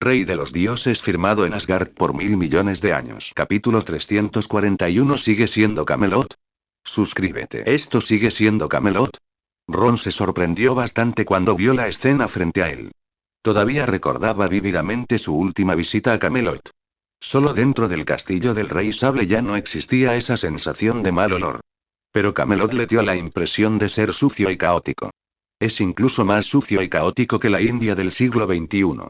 Rey de los dioses firmado en Asgard por 1000 millones de años. Capítulo 341. ¿Sigue siendo Camelot? Suscríbete. ¿Esto sigue siendo Camelot? Ron se sorprendió bastante cuando vio la escena frente a él. Todavía recordaba vívidamente su última visita a Camelot. Solo dentro del castillo del Rey Sable ya no existía esa sensación de mal olor. Pero Camelot le dio la impresión de ser sucio y caótico. Es incluso más sucio y caótico que la India del siglo XXI.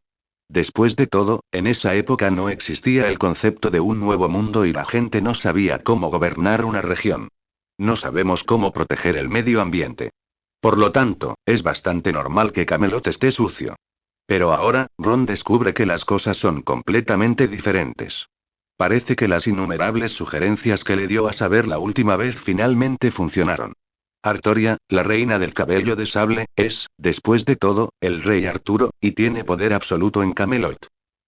Después de todo, en esa época no existía el concepto de un nuevo mundo y la gente no sabía cómo gobernar una región. No sabemos cómo proteger el medio ambiente. Por lo tanto, es bastante normal que Camelot esté sucio. Pero ahora, Ron descubre que las cosas son completamente diferentes. Parece que las innumerables sugerencias que le dio a saber la última vez finalmente funcionaron. Artoria, la reina del cabello de sable, es, después de todo, el rey Arturo, y tiene poder absoluto en Camelot.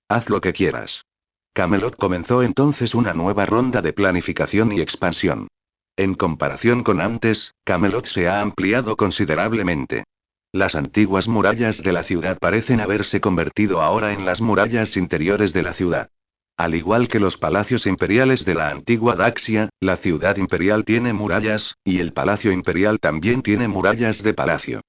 Haz lo que quieras. Camelot comenzó entonces una nueva ronda de planificación y expansión. En comparación con antes, Camelot se ha ampliado considerablemente. Las antiguas murallas de la ciudad parecen haberse convertido ahora en las murallas interiores de la ciudad. Al igual que los palacios imperiales de la antigua Daxia, la ciudad imperial tiene murallas, y el palacio imperial también tiene murallas de palacio.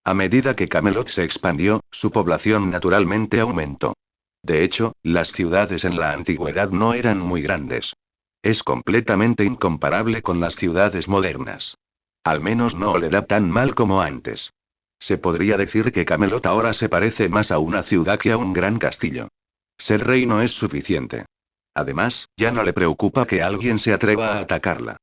A medida que Camelot se expandió, su población naturalmente aumentó. De hecho, las ciudades en la antigüedad no eran muy grandes. Es completamente incomparable con las ciudades modernas. Al menos no olerá tan mal como antes. Se podría decir que Camelot ahora se parece más a una ciudad que a un gran castillo. Ser rey no es suficiente. Además, ya no le preocupa que alguien se atreva a atacarla.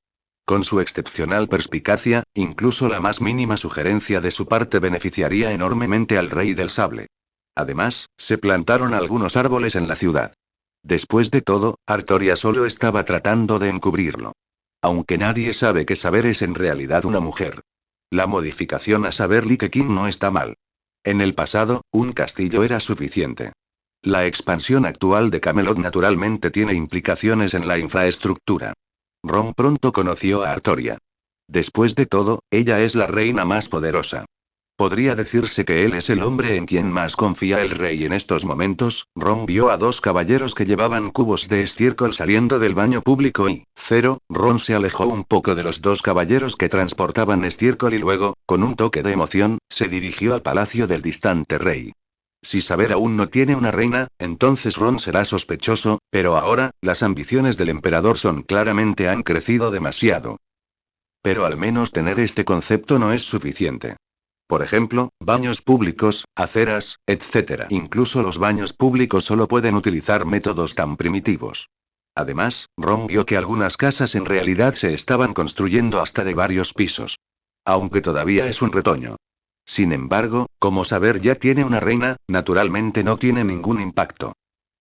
Con su excepcional perspicacia, incluso la más mínima sugerencia de su parte beneficiaría enormemente al rey del sable. Además, se plantaron algunos árboles en la ciudad. Después de todo, Artoria solo estaba tratando de encubrirlo. Aunque nadie sabe que Saber es en realidad una mujer. La modificación a Saber Likekin no está mal. En el pasado, un castillo era suficiente. La expansión actual de Camelot naturalmente tiene implicaciones en la infraestructura. Ron pronto conoció a Artoria. Después de todo, ella es la reina más poderosa. Podría decirse que él es el hombre en quien más confía el rey en estos momentos. Ron vio a dos caballeros que llevaban cubos de estiércol saliendo del baño público y, Ron se alejó un poco de los dos caballeros que transportaban estiércol y luego, con un toque de emoción, se dirigió al palacio del distante rey. Si Saber aún no tiene una reina, entonces Ron será sospechoso, pero ahora, las ambiciones del emperador claramente han crecido demasiado. Pero al menos tener este concepto no es suficiente. Por ejemplo, baños públicos, aceras, etc. Incluso los baños públicos solo pueden utilizar métodos tan primitivos. Además, Ron vio que algunas casas en realidad se estaban construyendo hasta de varios pisos. Aunque todavía es un retoño. Sin embargo, como Saber ya tiene una reina, naturalmente no tiene ningún impacto.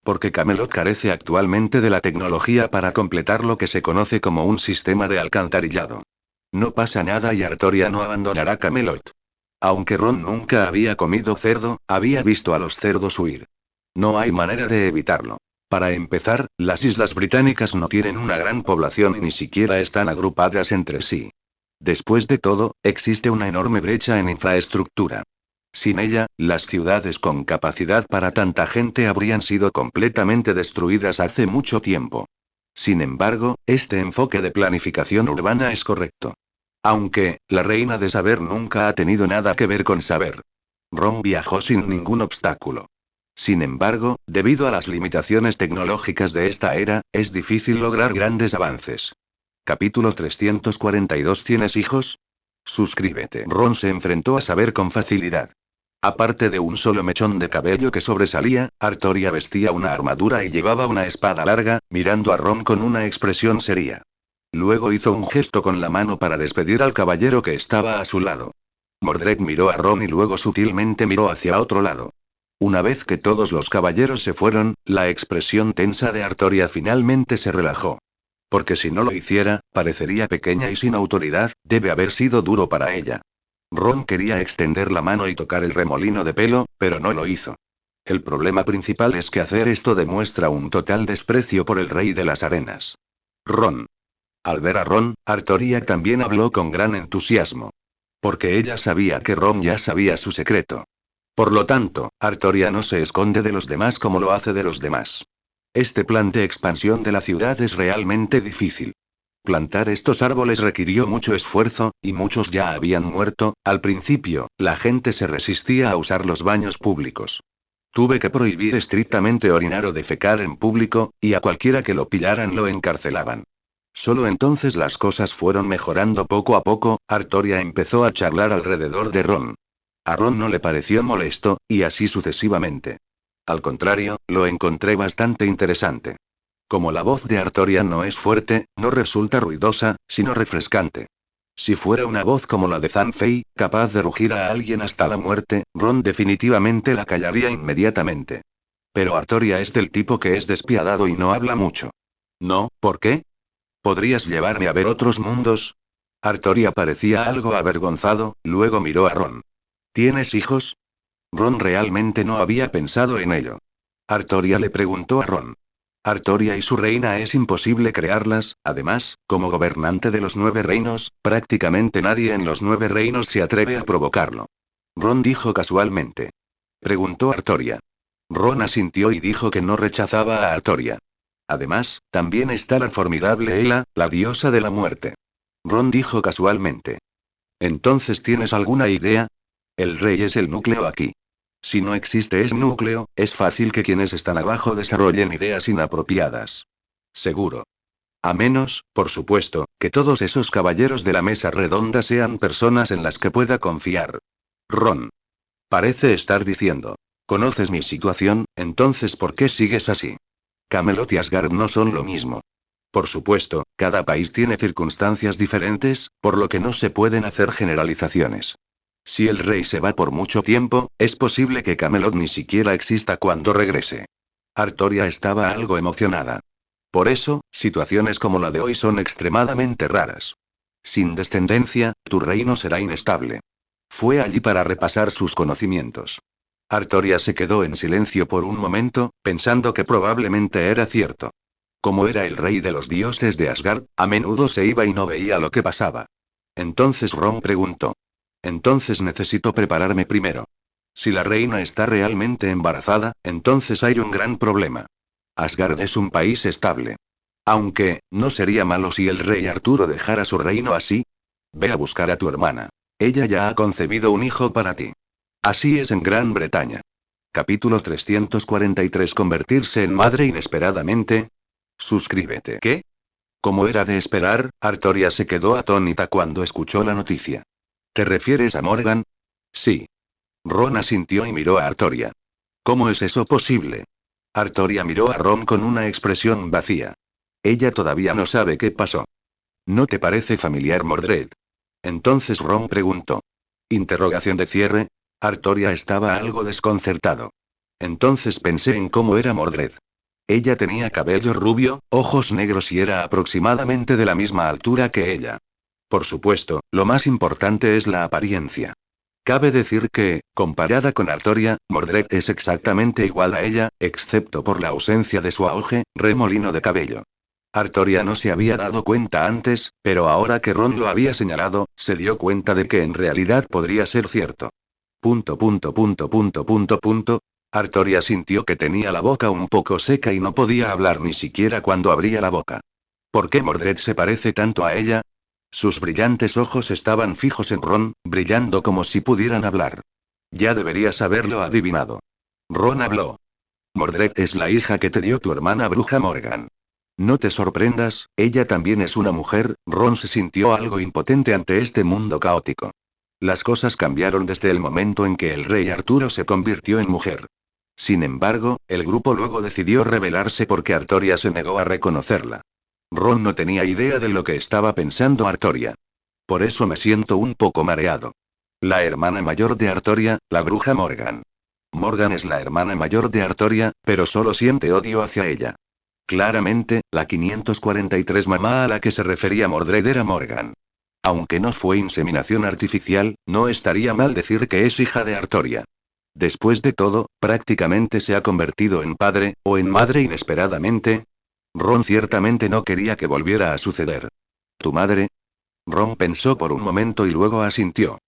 Porque Camelot carece actualmente de la tecnología para completar lo que se conoce como un sistema de alcantarillado. No pasa nada y Artoria no abandonará Camelot. Aunque Ron nunca había comido cerdo, había visto a los cerdos huir. No hay manera de evitarlo. Para empezar, las islas británicas no tienen una gran población y ni siquiera están agrupadas entre sí. Después de todo, existe una enorme brecha en infraestructura. Sin ella, las ciudades con capacidad para tanta gente habrían sido completamente destruidas hace mucho tiempo. Sin embargo, este enfoque de planificación urbana es correcto. Aunque, la reina de Saber nunca ha tenido nada que ver con Saber. Ron viajó sin ningún obstáculo. Sin embargo, debido a las limitaciones tecnológicas de esta era, es difícil lograr grandes avances. Capítulo 342. ¿Tienes hijos? Suscríbete. Ron se enfrentó a Saber con facilidad. Aparte de un solo mechón de cabello que sobresalía, Artoria vestía una armadura y llevaba una espada larga, mirando a Ron con una expresión seria. Luego hizo un gesto con la mano para despedir al caballero que estaba a su lado. Mordred miró a Ron y luego sutilmente miró hacia otro lado. Una vez que todos los caballeros se fueron, la expresión tensa de Artoria finalmente se relajó. Porque si no lo hiciera, parecería pequeña y sin autoridad, debe haber sido duro para ella. Ron quería extender la mano y tocar el remolino de pelo, pero no lo hizo. El problema principal es que hacer esto demuestra un total desprecio por el rey de las arenas. Ron. Al ver a Ron, Artoria también habló con gran entusiasmo. Porque ella sabía que Ron ya sabía su secreto. Por lo tanto, Artoria no se esconde de los demás como lo hace de los demás. Este plan de expansión de la ciudad es realmente difícil. Plantar estos árboles requirió mucho esfuerzo, y muchos ya habían muerto. Al principio, la gente se resistía a usar los baños públicos. Tuve que prohibir estrictamente orinar o defecar en público, y a cualquiera que lo pillaran lo encarcelaban. Solo entonces las cosas fueron mejorando poco a poco. Artoria empezó a charlar alrededor de Ron. A Ron no le pareció molesto, y así sucesivamente. Al contrario, lo encontré bastante interesante. Como la voz de Artoria no es fuerte, no resulta ruidosa, sino refrescante. Si fuera una voz como la de Zanfei, capaz de rugir a alguien hasta la muerte, Ron definitivamente la callaría inmediatamente. Pero Artoria es del tipo que es despiadado y no habla mucho. ¿No? ¿Por qué? ¿Podrías llevarme a ver otros mundos? Artoria parecía algo avergonzado, luego miró a Ron. ¿Tienes hijos? Ron realmente no había pensado en ello. Artoria le preguntó a Ron. Artoria y su reina es imposible crearlas, además, como gobernante de los 9 reinos, prácticamente nadie en los 9 reinos se atreve a provocarlo. Ron dijo casualmente. Preguntó Artoria. Ron asintió y dijo que no rechazaba a Artoria. Además, también está la formidable Ela, la diosa de la muerte. Ron dijo casualmente. ¿Entonces tienes alguna idea? El rey es el núcleo aquí. Si no existe ese núcleo, es fácil que quienes están abajo desarrollen ideas inapropiadas. Seguro. A menos, por supuesto, que todos esos caballeros de la mesa redonda sean personas en las que pueda confiar. Ron. Parece estar diciendo. ¿Conoces mi situación? Entonces ¿por qué sigues así? Camelot y Asgard no son lo mismo. Por supuesto, cada país tiene circunstancias diferentes, por lo que no se pueden hacer generalizaciones. Si el rey se va por mucho tiempo, es posible que Camelot ni siquiera exista cuando regrese. Artoria estaba algo emocionada. Por eso, situaciones como la de hoy son extremadamente raras. Sin descendencia, tu reino será inestable. Fue allí para repasar sus conocimientos. Artoria se quedó en silencio por un momento, pensando que probablemente era cierto. Como era el rey de los dioses de Asgard, a menudo se iba y no veía lo que pasaba. Entonces Ron preguntó. Entonces necesito prepararme primero. Si la reina está realmente embarazada, entonces hay un gran problema. Asgard es un país estable. Aunque, ¿no sería malo si el rey Arturo dejara su reino así? Ve a buscar a tu hermana. Ella ya ha concebido un hijo para ti. Así es en Gran Bretaña. Capítulo 343. Convertirse en madre inesperadamente. Suscríbete. ¿Qué? Como era de esperar, Artoria se quedó atónita cuando escuchó la noticia. ¿Te refieres a Morgan? Sí. Ron asintió y miró a Artoria. ¿Cómo es eso posible? Artoria miró a Ron con una expresión vacía. Ella todavía no sabe qué pasó. ¿No te parece familiar Mordred? Entonces Ron preguntó. Interrogación de cierre. Artoria estaba algo desconcertado. Entonces pensé en cómo era Mordred. Ella tenía cabello rubio, ojos negros y era aproximadamente de la misma altura que ella. Por supuesto, lo más importante es la apariencia. Cabe decir que, comparada con Artoria, Mordred es exactamente igual a ella, excepto por la ausencia de su auge, remolino de cabello. Artoria no se había dado cuenta antes, pero ahora que Ron lo había señalado, se dio cuenta de que en realidad podría ser cierto. Punto punto punto punto punto punto. Artoria sintió que tenía la boca un poco seca y no podía hablar ni siquiera cuando abría la boca. ¿Por qué Mordred se parece tanto a ella? Sus brillantes ojos estaban fijos en Ron, brillando como si pudieran hablar. Ya deberías haberlo adivinado. Ron habló. Mordred es la hija que te dio tu hermana bruja Morgan. No te sorprendas, ella también es una mujer. Ron se sintió algo impotente ante este mundo caótico. Las cosas cambiaron desde el momento en que el rey Arturo se convirtió en mujer. Sin embargo, el grupo luego decidió rebelarse porque Artoria se negó a reconocerla. Ron no tenía idea de lo que estaba pensando Artoria. Por eso me siento un poco mareado. La hermana mayor de Artoria, la bruja Morgan. Morgan es la hermana mayor de Artoria, pero solo siente odio hacia ella. Claramente, la 543 mamá a la que se refería Mordred era Morgan. Aunque no fue inseminación artificial, no estaría mal decir que es hija de Artoria. Después de todo, prácticamente se ha convertido en padre, o en madre inesperadamente. Ron ciertamente no quería que volviera a suceder. ¿Tu madre? Ron pensó por un momento y luego asintió.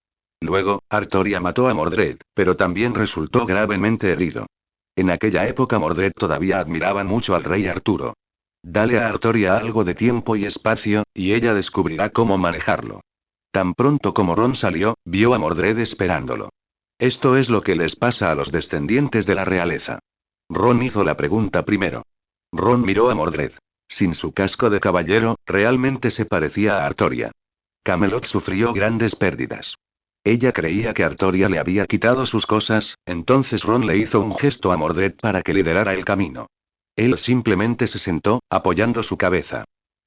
Luego, Artoria mató a Mordred, pero también resultó gravemente herido. En aquella época Mordred todavía admiraba mucho al rey Arturo. Dale a Artoria algo de tiempo y espacio, y ella descubrirá cómo manejarlo. Tan pronto como Ron salió, vio a Mordred esperándolo. Esto es lo que les pasa a los descendientes de la realeza. Ron hizo la pregunta primero. Ron miró a Mordred. Sin su casco de caballero, realmente se parecía a Artoria. Camelot sufrió grandes pérdidas. Ella creía que Artoria le había quitado sus cosas, entonces Ron le hizo un gesto a Mordred para que liderara el camino. Él simplemente se sentó, apoyando su cabeza.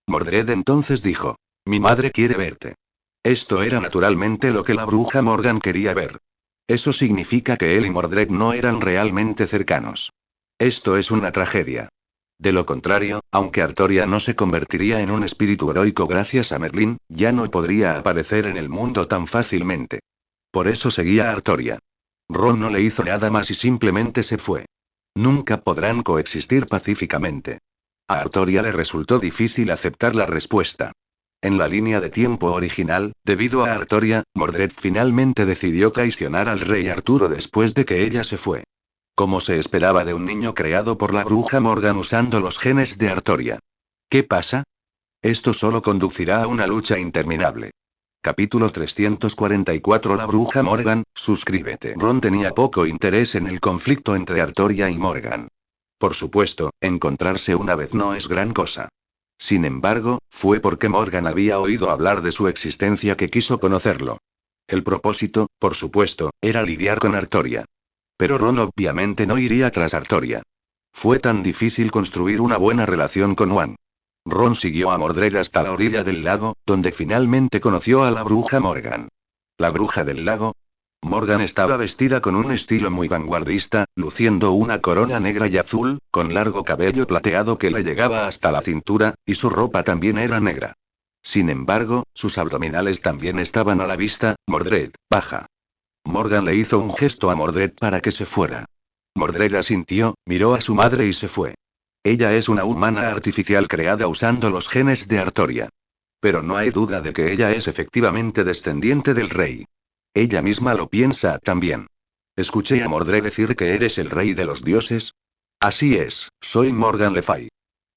Mordred entonces dijo: Mi madre quiere verte. Esto era naturalmente lo que la bruja Morgan quería ver. Eso significa que él y Mordred no eran realmente cercanos. Esto es una tragedia. De lo contrario, aunque Artoria no se convertiría en un espíritu heroico gracias a Merlín, ya no podría aparecer en el mundo tan fácilmente. Por eso seguía a Artoria. Ron no le hizo nada más y simplemente se fue. Nunca podrán coexistir pacíficamente. A Artoria le resultó difícil aceptar la respuesta. En la línea de tiempo original, debido a Artoria, Mordred finalmente decidió traicionar al rey Arturo después de que ella se fue. Como se esperaba de un niño creado por la bruja Morgan usando los genes de Artoria. ¿Qué pasa? Esto solo conducirá a una lucha interminable. Capítulo 344. La bruja Morgan, suscríbete. Ron tenía poco interés en el conflicto entre Artoria y Morgan. Por supuesto, encontrarse una vez no es gran cosa. Sin embargo, fue porque Morgan había oído hablar de su existencia que quiso conocerlo. El propósito, por supuesto, era lidiar con Artoria. Pero Ron obviamente no iría tras Artoria. Fue tan difícil construir una buena relación con Wan. Ron siguió a Mordred hasta la orilla del lago, donde finalmente conoció a la bruja Morgan. ¿La bruja del lago? Morgan estaba vestida con un estilo muy vanguardista, luciendo una corona negra y azul, con largo cabello plateado que le llegaba hasta la cintura, y su ropa también era negra. Sin embargo, sus abdominales también estaban a la vista. Mordred, baja. Morgan le hizo un gesto a Mordred para que se fuera. Mordred asintió, miró a su madre y se fue. Ella es una humana artificial creada usando los genes de Artoria. Pero no hay duda de que ella es efectivamente descendiente del rey. Ella misma lo piensa también. Escuché a Mordred decir que eres el rey de los dioses. Así es, soy Morgan Le Fay.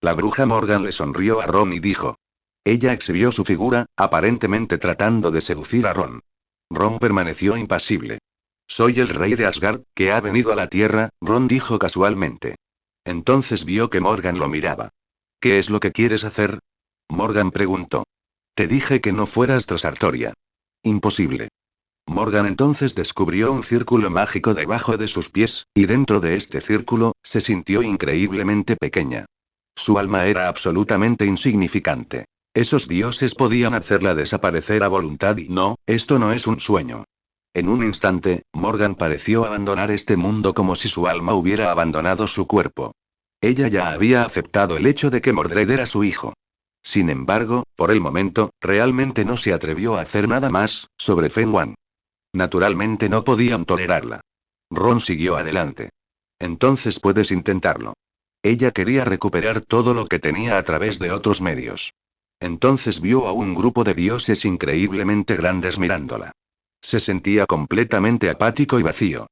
La bruja Morgan le sonrió a Ron y dijo. Ella exhibió su figura, aparentemente tratando de seducir a Ron. Ron permaneció impasible. Soy el rey de Asgard, que ha venido a la tierra, Ron dijo casualmente. Entonces vio que Morgan lo miraba. ¿Qué es lo que quieres hacer? Morgan preguntó. Te dije que no fueras tras Artoria. Imposible. Morgan entonces descubrió un círculo mágico debajo de sus pies, y dentro de este círculo, se sintió increíblemente pequeña. Su alma era absolutamente insignificante. Esos dioses podían hacerla desaparecer a voluntad y no, esto no es un sueño. En un instante, Morgan pareció abandonar este mundo como si su alma hubiera abandonado su cuerpo. Ella ya había aceptado el hecho de que Mordred era su hijo. Sin embargo, por el momento, realmente no se atrevió a hacer nada más, sobre Fenwan. Naturalmente no podían tolerarla. Ron siguió adelante. Entonces puedes intentarlo. Ella quería recuperar todo lo que tenía a través de otros medios. Entonces vio a un grupo de dioses increíblemente grandes mirándola. Se sentía completamente apático y vacío.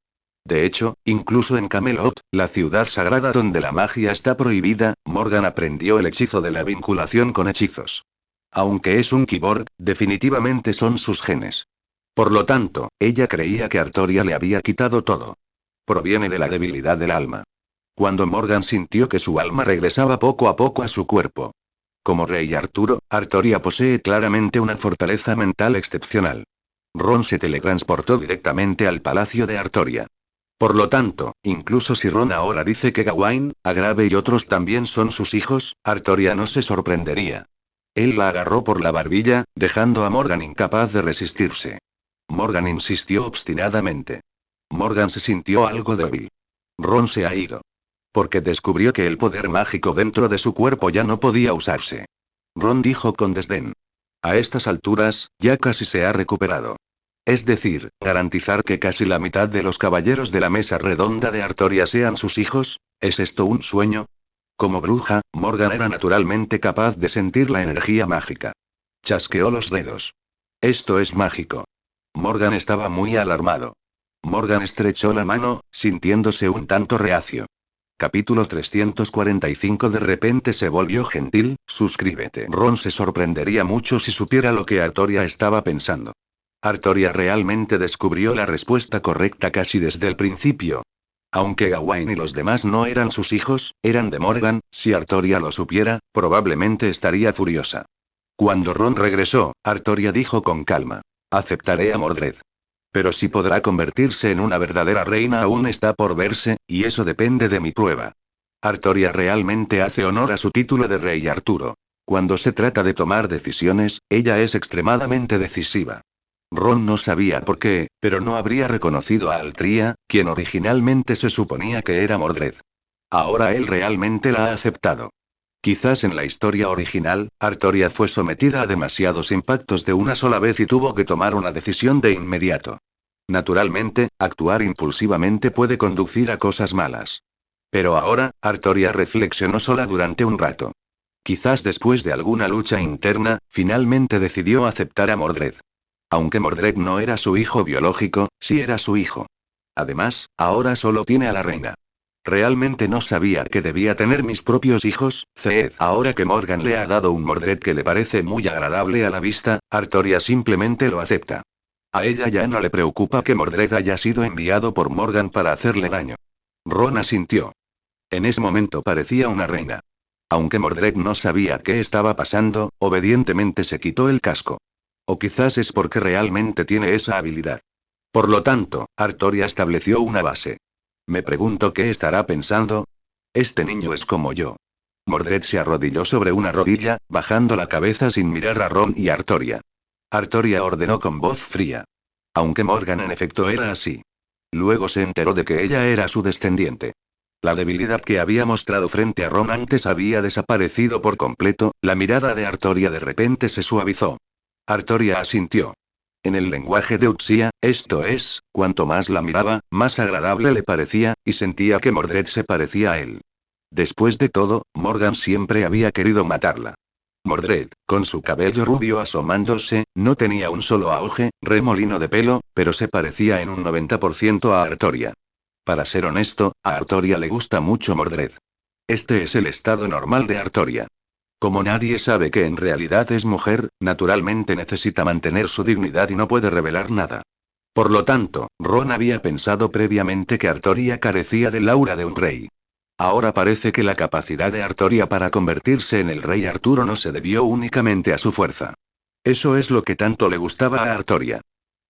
De hecho, incluso en Camelot, la ciudad sagrada donde la magia está prohibida, Morgan aprendió el hechizo de la vinculación con hechizos. Aunque es un cyborg, definitivamente son sus genes. Por lo tanto, ella creía que Artoria le había quitado todo. Proviene de la debilidad del alma. Cuando Morgan sintió que su alma regresaba poco a poco a su cuerpo. Como rey Arturo, Artoria posee claramente una fortaleza mental excepcional. Ron se teletransportó directamente al palacio de Artoria. Por lo tanto, incluso si Ron ahora dice que Gawain, Agrave y otros también son sus hijos, Artoria no se sorprendería. Él la agarró por la barbilla, dejando a Morgan incapaz de resistirse. Morgan insistió obstinadamente. Morgan se sintió algo débil. Ron se ha ido. Porque descubrió que el poder mágico dentro de su cuerpo ya no podía usarse. Ron dijo con desdén. A estas alturas, ya casi se ha recuperado. Es decir, garantizar que casi la mitad de los caballeros de la mesa redonda de Artoria sean sus hijos, ¿es esto un sueño? Como bruja, Morgan era naturalmente capaz de sentir la energía mágica. Chasqueó los dedos. Esto es mágico. Morgan estaba muy alarmado. Morgan estrechó la mano, sintiéndose un tanto reacio. Capítulo 345. De repente se volvió gentil. Suscríbete. Ron se sorprendería mucho si supiera lo que Artoria estaba pensando. Artoria realmente descubrió la respuesta correcta casi desde el principio. Aunque Gawain y los demás no eran sus hijos, eran de Morgan. Si Artoria lo supiera, probablemente estaría furiosa. Cuando Ron regresó, Artoria dijo con calma: aceptaré a Mordred. Pero si podrá convertirse en una verdadera reina aún está por verse, y eso depende de mi prueba. Artoria realmente hace honor a su título de Rey Arturo. Cuando se trata de tomar decisiones, ella es extremadamente decisiva. Ron no sabía por qué, pero no habría reconocido a Altria, quien originalmente se suponía que era Mordred. Ahora él realmente la ha aceptado. Quizás en la historia original, Artoria fue sometida a demasiados impactos de una sola vez y tuvo que tomar una decisión de inmediato. Naturalmente, actuar impulsivamente puede conducir a cosas malas. Pero ahora, Artoria reflexionó sola durante un rato. Quizás después de alguna lucha interna, finalmente decidió aceptar a Mordred. Aunque Mordred no era su hijo biológico, sí era su hijo. Además, ahora solo tiene a la reina. Realmente no sabía que debía tener mis propios hijos, Zeed. Ahora que Morgan le ha dado un Mordred que le parece muy agradable a la vista, Artoria simplemente lo acepta. A ella ya no le preocupa que Mordred haya sido enviado por Morgan para hacerle daño. Ron asintió. En ese momento parecía una reina. Aunque Mordred no sabía qué estaba pasando, obedientemente se quitó el casco. O quizás es porque realmente tiene esa habilidad. Por lo tanto, Artoria estableció una base. Me pregunto qué estará pensando. Este niño es como yo. Mordred se arrodilló sobre una rodilla, bajando la cabeza sin mirar a Ron y Artoria. Artoria ordenó con voz fría. Aunque Morgan en efecto era así. Luego se enteró de que ella era su descendiente. La debilidad que había mostrado frente a Ron antes había desaparecido por completo. La mirada de Artoria de repente se suavizó. Artoria asintió. En el lenguaje de Uxia, esto es, cuanto más la miraba, más agradable le parecía, y sentía que Mordred se parecía a él. Después de todo, Morgan siempre había querido matarla. Mordred, con su cabello rubio asomándose, no tenía un solo auge, remolino de pelo, pero se parecía en un 90% a Artoria. Para ser honesto, a Artoria le gusta mucho Mordred. Este es el estado normal de Artoria. Como nadie sabe que en realidad es mujer, naturalmente necesita mantener su dignidad y no puede revelar nada. Por lo tanto, Ron había pensado previamente que Artoria carecía del aura de un rey. Ahora parece que la capacidad de Artoria para convertirse en el rey Arturo no se debió únicamente a su fuerza. Eso es lo que tanto le gustaba a Artoria.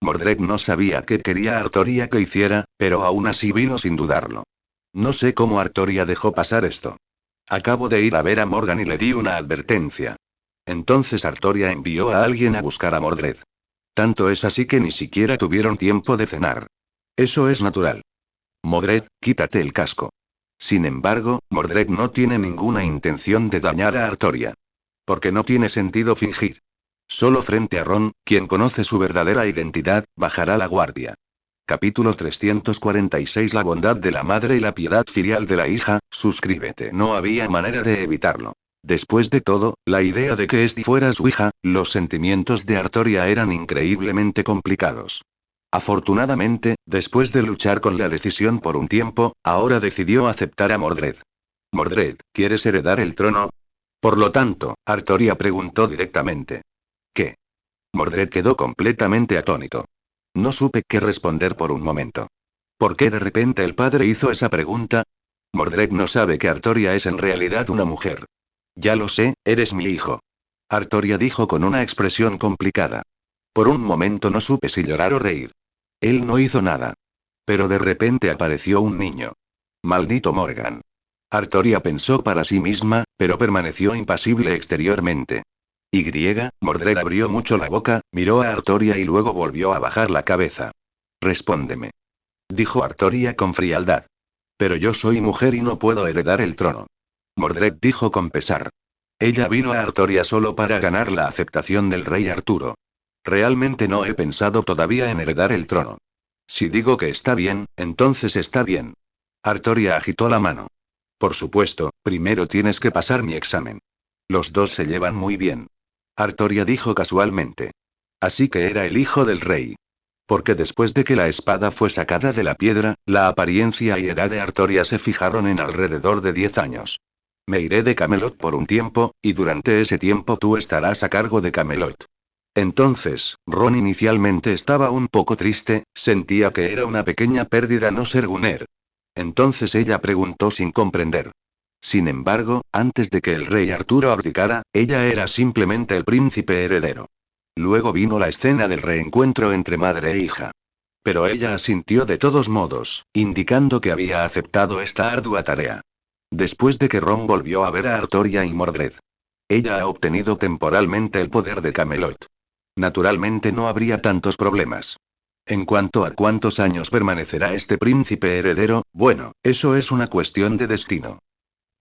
Mordred no sabía qué quería Artoria que hiciera, pero aún así vino sin dudarlo. No sé cómo Artoria dejó pasar esto. Acabo de ir a ver a Morgan y le di una advertencia. Entonces Artoria envió a alguien a buscar a Mordred. Tanto es así que ni siquiera tuvieron tiempo de cenar. Eso es natural. Mordred, quítate el casco. Sin embargo, Mordred no tiene ninguna intención de dañar a Artoria. Porque no tiene sentido fingir. Solo frente a Ron, quien conoce su verdadera identidad, bajará la guardia. Capítulo 346. La bondad de la madre y la piedad filial de la hija. Suscríbete. No había manera de evitarlo. Después de todo, la idea de que Esti fuera su hija, los sentimientos de Artoria eran increíblemente complicados. Afortunadamente, después de luchar con la decisión por un tiempo, ahora decidió aceptar a Mordred. Mordred, ¿quieres heredar el trono? Por lo tanto, Artoria preguntó directamente. ¿Qué? Mordred quedó completamente atónito. No supe qué responder por un momento. ¿Por qué de repente el padre hizo esa pregunta? Mordred no sabe que Artoria es en realidad una mujer. Ya lo sé, eres mi hijo. Artoria dijo con una expresión complicada. Por un momento no supe si llorar o reír. Él no hizo nada. Pero de repente apareció un niño. Maldito Morgan. Artoria pensó para sí misma, pero permaneció impasible exteriormente. Mordred abrió mucho la boca, miró a Artoria y luego volvió a bajar la cabeza. Respóndeme. Dijo Artoria con frialdad. Pero yo soy mujer y no puedo heredar el trono. Mordred dijo con pesar. Ella vino a Artoria solo para ganar la aceptación del rey Arturo. Realmente no he pensado todavía en heredar el trono. Si digo que está bien, entonces está bien. Artoria agitó la mano. Por supuesto, primero tienes que pasar mi examen. Los dos se llevan muy bien. Artoria dijo casualmente. Así que era el hijo del rey. Porque después de que la espada fue sacada de la piedra, la apariencia y edad de Artoria se fijaron en alrededor de 10 años. Me iré de Camelot por un tiempo, y durante ese tiempo tú estarás a cargo de Camelot. Entonces, Ron inicialmente estaba un poco triste, sentía que era una pequeña pérdida no ser Gunner. Entonces ella preguntó sin comprender. Sin embargo, antes de que el rey Arturo abdicara, ella era simplemente el príncipe heredero. Luego vino la escena del reencuentro entre madre e hija. Pero ella asintió de todos modos, indicando que había aceptado esta ardua tarea. Después de que Ron volvió a ver a Artoria y Mordred. Ella ha obtenido temporalmente el poder de Camelot. Naturalmente no habría tantos problemas. En cuanto a cuántos años permanecerá este príncipe heredero, bueno, eso es una cuestión de destino.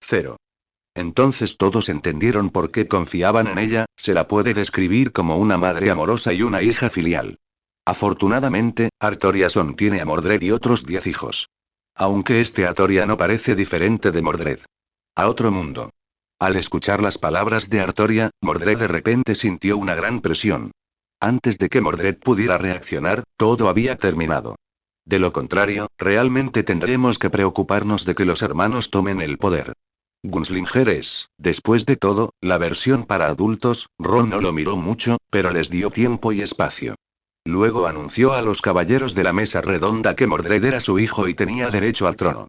0. Entonces todos entendieron por qué confiaban en ella, se la puede describir como una madre amorosa y una hija filial. Afortunadamente, Artoriason tiene a Mordred y otros 10 hijos. Aunque este Artoria no parece diferente de Mordred. A otro mundo. Al escuchar las palabras de Artoria, Mordred de repente sintió una gran presión. Antes de que Mordred pudiera reaccionar, todo había terminado. De lo contrario, realmente tendremos que preocuparnos de que los hermanos tomen el poder. Gunslinger es, después de todo, la versión para adultos. Ron no lo miró mucho, pero les dio tiempo y espacio. Luego anunció a los caballeros de la mesa redonda que Mordred era su hijo y tenía derecho al trono.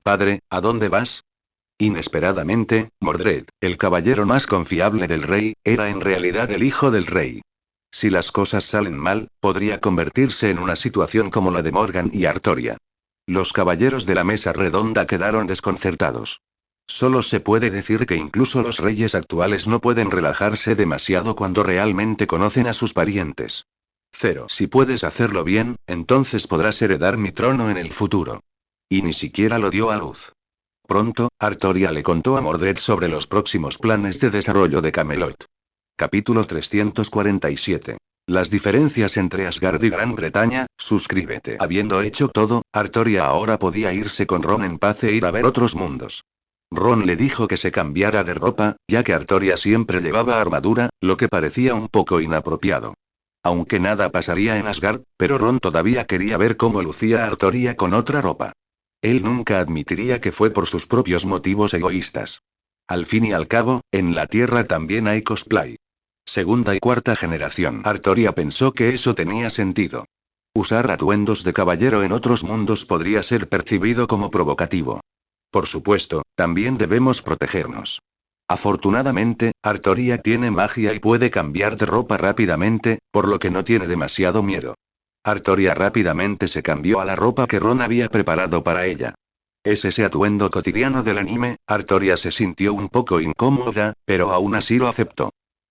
Padre, ¿a dónde vas? Inesperadamente, Mordred, el caballero más confiable del rey, era en realidad el hijo del rey. Si las cosas salen mal, podría convertirse en una situación como la de Morgan y Artoria. Los caballeros de la mesa redonda quedaron desconcertados. Solo se puede decir que incluso los reyes actuales no pueden relajarse demasiado cuando realmente conocen a sus parientes. 0. Si puedes hacerlo bien, entonces podrás heredar mi trono en el futuro. Y ni siquiera lo dio a luz. Pronto, Artoria le contó a Mordred sobre los próximos planes de desarrollo de Camelot. Capítulo 347. Las diferencias entre Asgard y Gran Bretaña. Suscríbete. Habiendo hecho todo, Artoria ahora podía irse con Ron en paz e ir a ver otros mundos. Ron le dijo que se cambiara de ropa, ya que Artoria siempre llevaba armadura, lo que parecía un poco inapropiado. Aunque nada pasaría en Asgard, pero Ron todavía quería ver cómo lucía Artoria con otra ropa. Él nunca admitiría que fue por sus propios motivos egoístas. Al fin y al cabo, en la Tierra también hay cosplay. Segunda y cuarta generación. Artoria pensó que eso tenía sentido. Usar atuendos de caballero en otros mundos podría ser percibido como provocativo. Por supuesto, también debemos protegernos. Afortunadamente, Artoria tiene magia y puede cambiar de ropa rápidamente, por lo que no tiene demasiado miedo. Artoria rápidamente se cambió a la ropa que Ron había preparado para ella. ¿Es ese atuendo cotidiano del anime? Artoria se sintió un poco incómoda, pero aún así lo aceptó.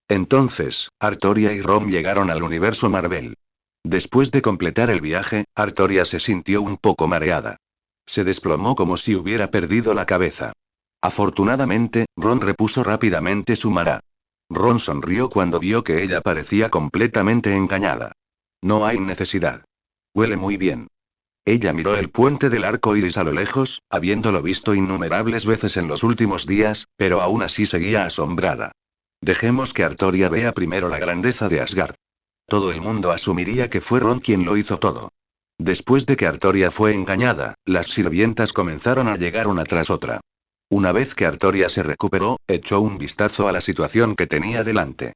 Entonces, Artoria y Ron llegaron al universo Marvel. Después de completar el viaje, Artoria se sintió un poco mareada. Se desplomó como si hubiera perdido la cabeza. Afortunadamente, Ron repuso rápidamente su mará. Ron sonrió cuando vio que ella parecía completamente engañada. No hay necesidad. Huele muy bien. Ella miró el puente del arco iris a lo lejos, habiéndolo visto innumerables veces en los últimos días, pero aún así seguía asombrada. Dejemos que Artoria vea primero la grandeza de Asgard. Todo el mundo asumiría que fue Ron quien lo hizo todo. Después de que Artoria fue engañada, las sirvientas comenzaron a llegar una tras otra. Una vez que Artoria se recuperó, echó un vistazo a la situación que tenía delante.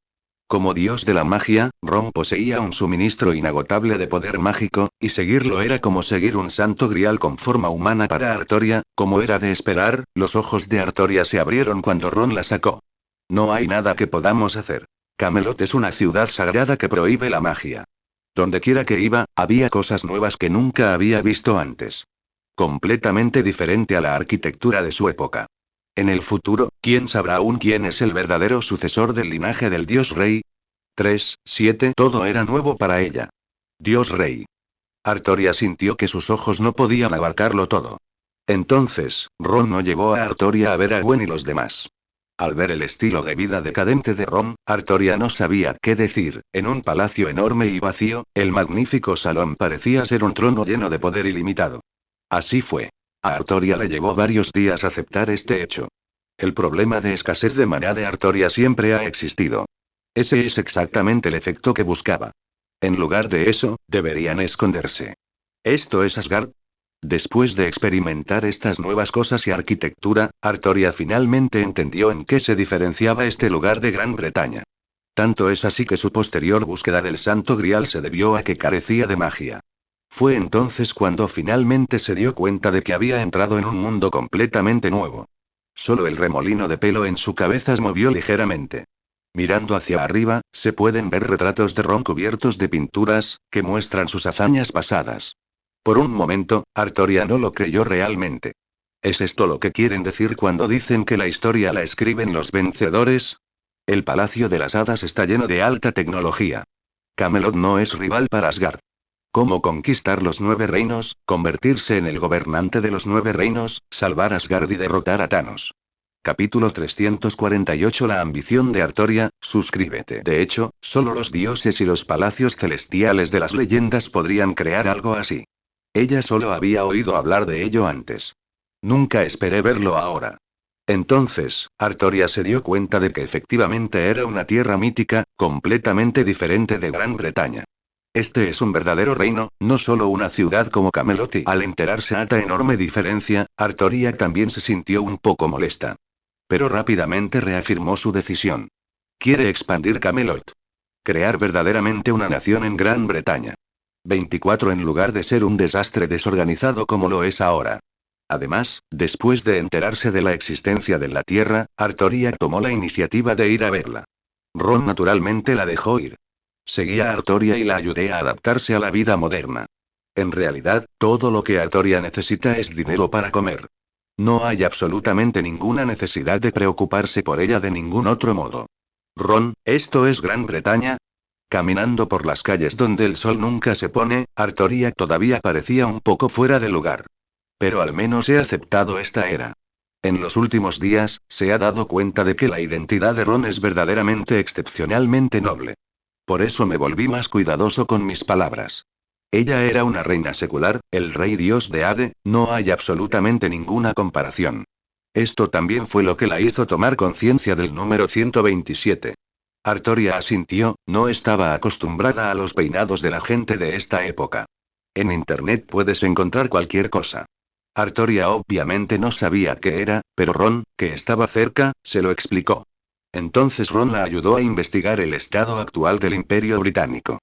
Como dios de la magia, Ron poseía un suministro inagotable de poder mágico, y seguirlo era como seguir un santo grial con forma humana para Artoria. Como era de esperar, los ojos de Artoria se abrieron cuando Ron la sacó. No hay nada que podamos hacer. Camelot es una ciudad sagrada que prohíbe la magia. Donde quiera que iba, había cosas nuevas que nunca había visto antes. Completamente diferente a la arquitectura de su época. En el futuro, ¿quién sabrá aún quién es el verdadero sucesor del linaje del dios rey? 3.7. Todo era nuevo para ella. Dios rey. Artoria sintió que sus ojos no podían abarcarlo todo. Entonces, Ron no llevó a Artoria a ver a Gwen y los demás. Al ver el estilo de vida decadente de Ron, Artoria no sabía qué decir. En un palacio enorme y vacío, el magnífico salón parecía ser un trono lleno de poder ilimitado. Así fue. A Artoria le llevó varios días aceptar este hecho. El problema de escasez de maná de Artoria siempre ha existido. Ese es exactamente el efecto que buscaba. En lugar de eso, deberían esconderse. ¿Esto es Asgard? Después de experimentar estas nuevas cosas y arquitectura, Artoria finalmente entendió en qué se diferenciaba este lugar de Gran Bretaña. Tanto es así que su posterior búsqueda del Santo Grial se debió a que carecía de magia. Fue entonces cuando finalmente se dio cuenta de que había entrado en un mundo completamente nuevo. Solo el remolino de pelo en su cabeza se movió ligeramente. Mirando hacia arriba, se pueden ver retratos de Ron cubiertos de pinturas, que muestran sus hazañas pasadas. Por un momento, Artoria no lo creyó realmente. ¿Es esto lo que quieren decir cuando dicen que la historia la escriben los vencedores? El Palacio de las Hadas está lleno de alta tecnología. Camelot no es rival para Asgard. ¿Cómo conquistar los 9 reinos, convertirse en el gobernante de los 9 reinos, salvar Asgard y derrotar a Thanos? Capítulo 348. La ambición de Artoria, suscríbete. De hecho, solo los dioses y los palacios celestiales de las leyendas podrían crear algo así. Ella solo había oído hablar de ello antes. Nunca esperé verlo ahora. Entonces, Artoria se dio cuenta de que efectivamente era una tierra mítica, completamente diferente de Gran Bretaña. Este es un verdadero reino, no solo una ciudad como Camelot, y al enterarse de esta enorme diferencia, Artoria también se sintió un poco molesta. Pero rápidamente reafirmó su decisión. Quiere expandir Camelot. Crear verdaderamente una nación en Gran Bretaña. 24 en lugar de ser un desastre desorganizado como lo es ahora. Además, después de enterarse de la existencia de la Tierra, Artoria tomó la iniciativa de ir a verla. Ron naturalmente la dejó ir. Seguí a Artoria y la ayudé a adaptarse a la vida moderna. En realidad, todo lo que Artoria necesita es dinero para comer. No hay absolutamente ninguna necesidad de preocuparse por ella de ningún otro modo. Ron, ¿esto es Gran Bretaña? Caminando por las calles donde el sol nunca se pone, Artoria todavía parecía un poco fuera de lugar. Pero al menos he aceptado esta era. En los últimos días, se ha dado cuenta de que la identidad de Ron es verdaderamente excepcionalmente noble. Por eso me volví más cuidadoso con mis palabras. Ella era una reina secular, el rey dios de Ade, no hay absolutamente ninguna comparación. Esto también fue lo que la hizo tomar conciencia del número 127. Artoria asintió, no estaba acostumbrada a los peinados de la gente de esta época. En internet puedes encontrar cualquier cosa. Artoria obviamente no sabía qué era, pero Ron, que estaba cerca, se lo explicó. Entonces Ron la ayudó a investigar el estado actual del Imperio Británico.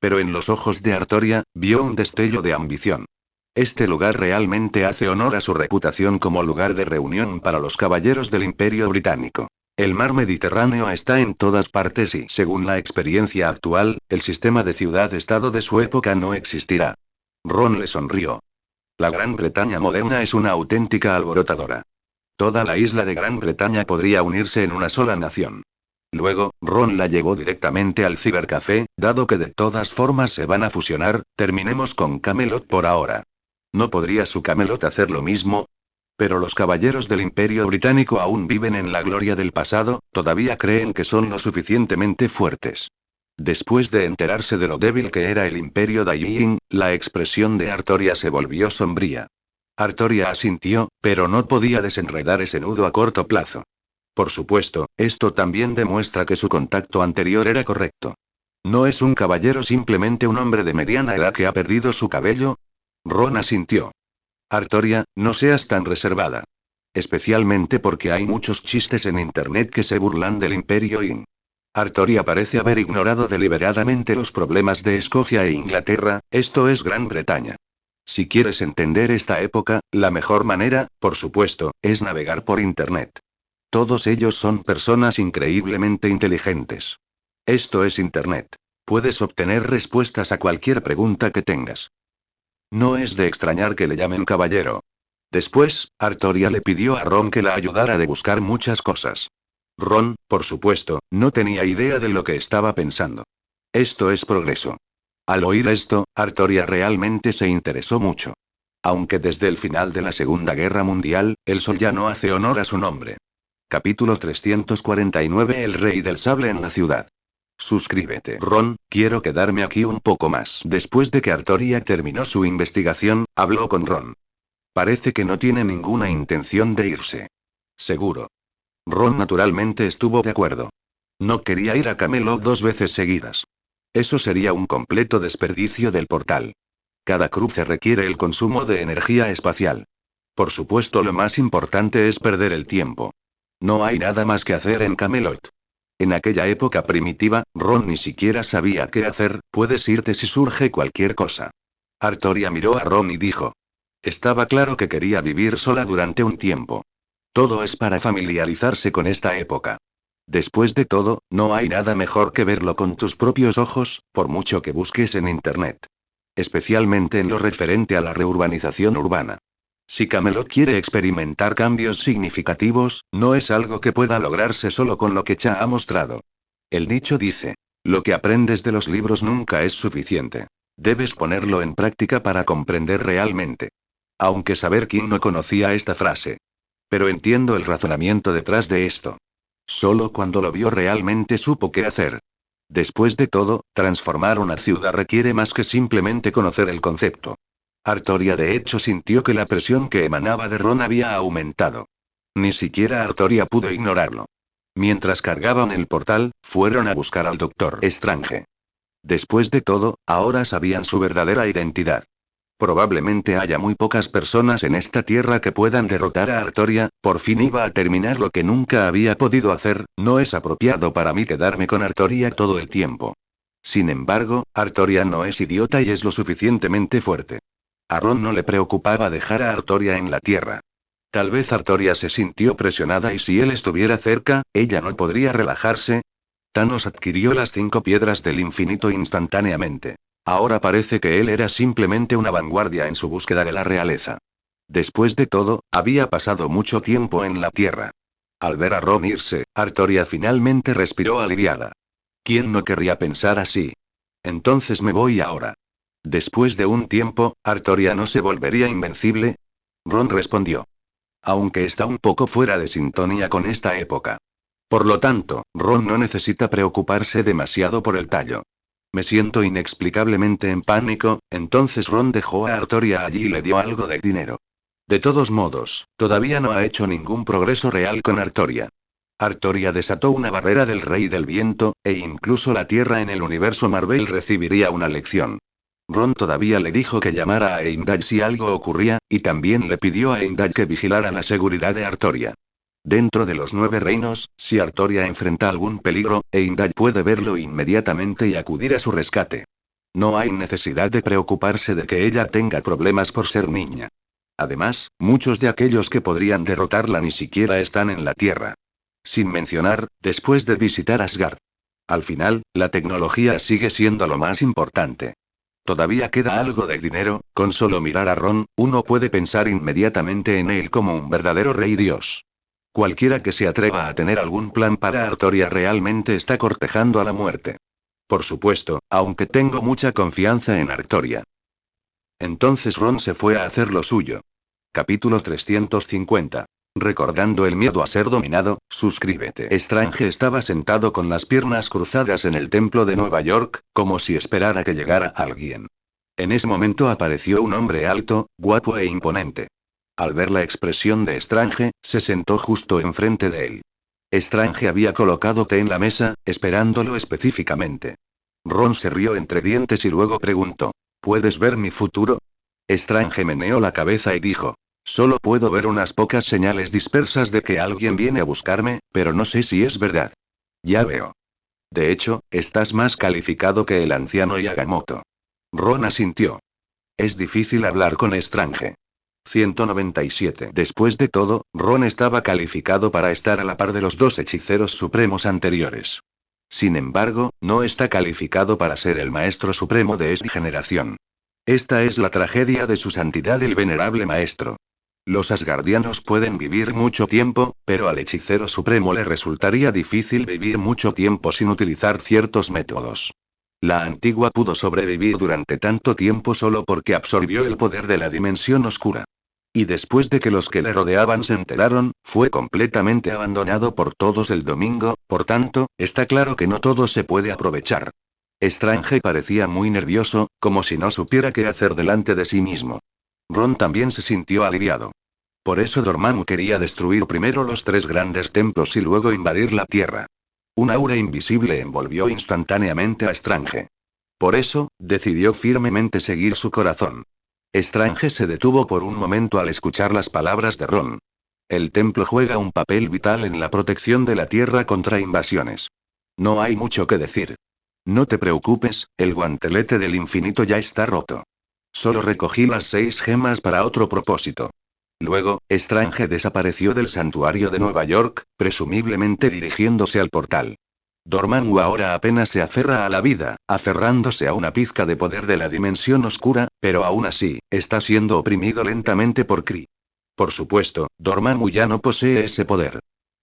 Pero en los ojos de Artoria, vio un destello de ambición. Este lugar realmente hace honor a su reputación como lugar de reunión para los caballeros del Imperio Británico. El mar Mediterráneo está en todas partes y, según la experiencia actual, el sistema de ciudad-estado de su época no existirá. Ron le sonrió. La Gran Bretaña moderna es una auténtica alborotadora. Toda la isla de Gran Bretaña podría unirse en una sola nación. Luego, Ron la llevó directamente al cibercafé, dado que de todas formas se van a fusionar, terminemos con Camelot por ahora. ¿No podría su Camelot hacer lo mismo? Pero los caballeros del Imperio Británico aún viven en la gloria del pasado, todavía creen que son lo suficientemente fuertes. Después de enterarse de lo débil que era el Imperio Daiying, la expresión de Artoria se volvió sombría. Artoria asintió, pero no podía desenredar ese nudo a corto plazo. Por supuesto, esto también demuestra que su contacto anterior era correcto. ¿No es un caballero simplemente un hombre de mediana edad que ha perdido su cabello? Ron asintió. Artoria, no seas tan reservada. Especialmente porque hay muchos chistes en internet que se burlan del Imperio Qing. Artoria parece haber ignorado deliberadamente los problemas de Escocia e Inglaterra, esto es Gran Bretaña. Si quieres entender esta época, la mejor manera, por supuesto, es navegar por internet. Todos ellos son personas increíblemente inteligentes. Esto es internet. Puedes obtener respuestas a cualquier pregunta que tengas. No es de extrañar que le llamen caballero. Después, Artoria le pidió a Ron que la ayudara de buscar muchas cosas. Ron, por supuesto, no tenía idea de lo que estaba pensando. Esto es progreso. Al oír esto, Artoria realmente se interesó mucho. Aunque desde el final de la Segunda Guerra Mundial, el sol ya no hace honor a su nombre. Capítulo 349. El rey del sable en la ciudad. Suscríbete. Ron, quiero quedarme aquí un poco más. Después de que Artoria terminó su investigación, habló con Ron. Parece que no tiene ninguna intención de irse. Seguro. Ron naturalmente estuvo de acuerdo. No quería ir a Camelot 2 veces seguidas. Eso sería un completo desperdicio del portal. Cada cruce requiere el consumo de energía espacial. Por supuesto, lo más importante es perder el tiempo. No hay nada más que hacer en Camelot. En aquella época primitiva, Ron ni siquiera sabía qué hacer. Puedes irte si surge cualquier cosa. Artoria miró a Ron y dijo. Estaba claro que quería vivir sola durante un tiempo. Todo es para familiarizarse con esta época. Después de todo, no hay nada mejor que verlo con tus propios ojos, por mucho que busques en Internet. Especialmente en lo referente a la reurbanización urbana. Si Camelot quiere experimentar cambios significativos, no es algo que pueda lograrse solo con lo que Cha ha mostrado. El dicho dice, lo que aprendes de los libros nunca es suficiente. Debes ponerlo en práctica para comprender realmente. Aunque saber quién no conocía esta frase. Pero entiendo el razonamiento detrás de esto. Solo cuando lo vio realmente supo qué hacer. Después de todo, transformar una ciudad requiere más que simplemente conocer el concepto. Artoria de hecho sintió que la presión que emanaba de Ron había aumentado. Ni siquiera Artoria pudo ignorarlo. Mientras cargaban el portal, fueron a buscar al Doctor Strange. Después de todo, ahora sabían su verdadera identidad. Probablemente haya muy pocas personas en esta tierra que puedan derrotar a Artoria. Por fin iba a terminar lo que nunca había podido hacer. No es apropiado para mí quedarme con Artoria todo el tiempo. Sin embargo, Artoria no es idiota y es lo suficientemente fuerte. A Ron no le preocupaba dejar a Artoria en la tierra. Tal vez Artoria se sintió presionada y si él estuviera cerca, ella no podría relajarse. Thanos adquirió las 5 piedras del infinito instantáneamente. Ahora parece que él era simplemente una vanguardia en su búsqueda de la realeza. Después de todo, había pasado mucho tiempo en la Tierra. Al ver a Ron irse, Artoria finalmente respiró aliviada. ¿Quién no querría pensar así? Entonces me voy ahora. Después de un tiempo, ¿Artoria no se volvería invencible? Ron respondió. Aunque está un poco fuera de sintonía con esta época. Por lo tanto, Ron no necesita preocuparse demasiado por el tallo. Me siento inexplicablemente en pánico. Entonces Ron dejó a Artoria allí y le dio algo de dinero. De todos modos, todavía no ha hecho ningún progreso real con Artoria. Artoria desató una barrera del Rey del Viento, e incluso la Tierra en el universo Marvel recibiría una lección. Ron todavía le dijo que llamara a Heimdall si algo ocurría, y también le pidió a Heimdall que vigilara la seguridad de Artoria. Dentro de los 9 reinos, si Artoria enfrenta algún peligro, Heimdall puede verlo inmediatamente y acudir a su rescate. No hay necesidad de preocuparse de que ella tenga problemas por ser niña. Además, muchos de aquellos que podrían derrotarla ni siquiera están en la Tierra. Sin mencionar, después de visitar Asgard. Al final, la tecnología sigue siendo lo más importante. Todavía queda algo de dinero. Con solo mirar a Ron, uno puede pensar inmediatamente en él como un verdadero rey dios. Cualquiera que se atreva a tener algún plan para Artoria realmente está cortejando a la muerte. Por supuesto, aunque tengo mucha confianza en Artoria. Entonces Ron se fue a hacer lo suyo. Capítulo 350. Recordando el miedo a ser dominado, suscríbete. Strange estaba sentado con las piernas cruzadas en el templo de Nueva York, como si esperara que llegara alguien. En ese momento apareció un hombre alto, guapo e imponente. Al ver la expresión de Strange, se sentó justo enfrente de él. Strange había colocado té en la mesa, esperándolo específicamente. Ron se rió entre dientes y luego preguntó, ¿puedes ver mi futuro? Strange meneó la cabeza y dijo, solo puedo ver unas pocas señales dispersas de que alguien viene a buscarme, pero no sé si es verdad. Ya veo. De hecho, estás más calificado que el anciano Yagamoto. Ron asintió. Es difícil hablar con Strange. 197. Después de todo, Ron estaba calificado para estar a la par de los 2 hechiceros supremos anteriores. Sin embargo, no está calificado para ser el maestro supremo de esta generación. Esta es la tragedia de su santidad el venerable maestro. Los asgardianos pueden vivir mucho tiempo, pero al hechicero supremo le resultaría difícil vivir mucho tiempo sin utilizar ciertos métodos. La antigua pudo sobrevivir durante tanto tiempo solo porque absorbió el poder de la dimensión oscura. Y después de que los que le rodeaban se enteraron, fue completamente abandonado por todos el domingo. Por tanto, está claro que no todo se puede aprovechar. Strange parecía muy nervioso, como si no supiera qué hacer delante de sí mismo. Ron también se sintió aliviado. Por eso Dormammu quería destruir primero los 3 grandes templos y luego invadir la Tierra. Un aura invisible envolvió instantáneamente a Strange. Por eso, decidió firmemente seguir su corazón. Strange se detuvo por un momento al escuchar las palabras de Ron. El templo juega un papel vital en la protección de la Tierra contra invasiones. No hay mucho que decir. No te preocupes, el guantelete del infinito ya está roto. Solo recogí las 6 gemas para otro propósito. Luego, Strange desapareció del santuario de Nueva York, presumiblemente dirigiéndose al portal. Dormammu ahora apenas se aferra a la vida, aferrándose a una pizca de poder de la dimensión oscura, pero aún así, está siendo oprimido lentamente por Kree. Por supuesto, Dormammu ya no posee ese poder.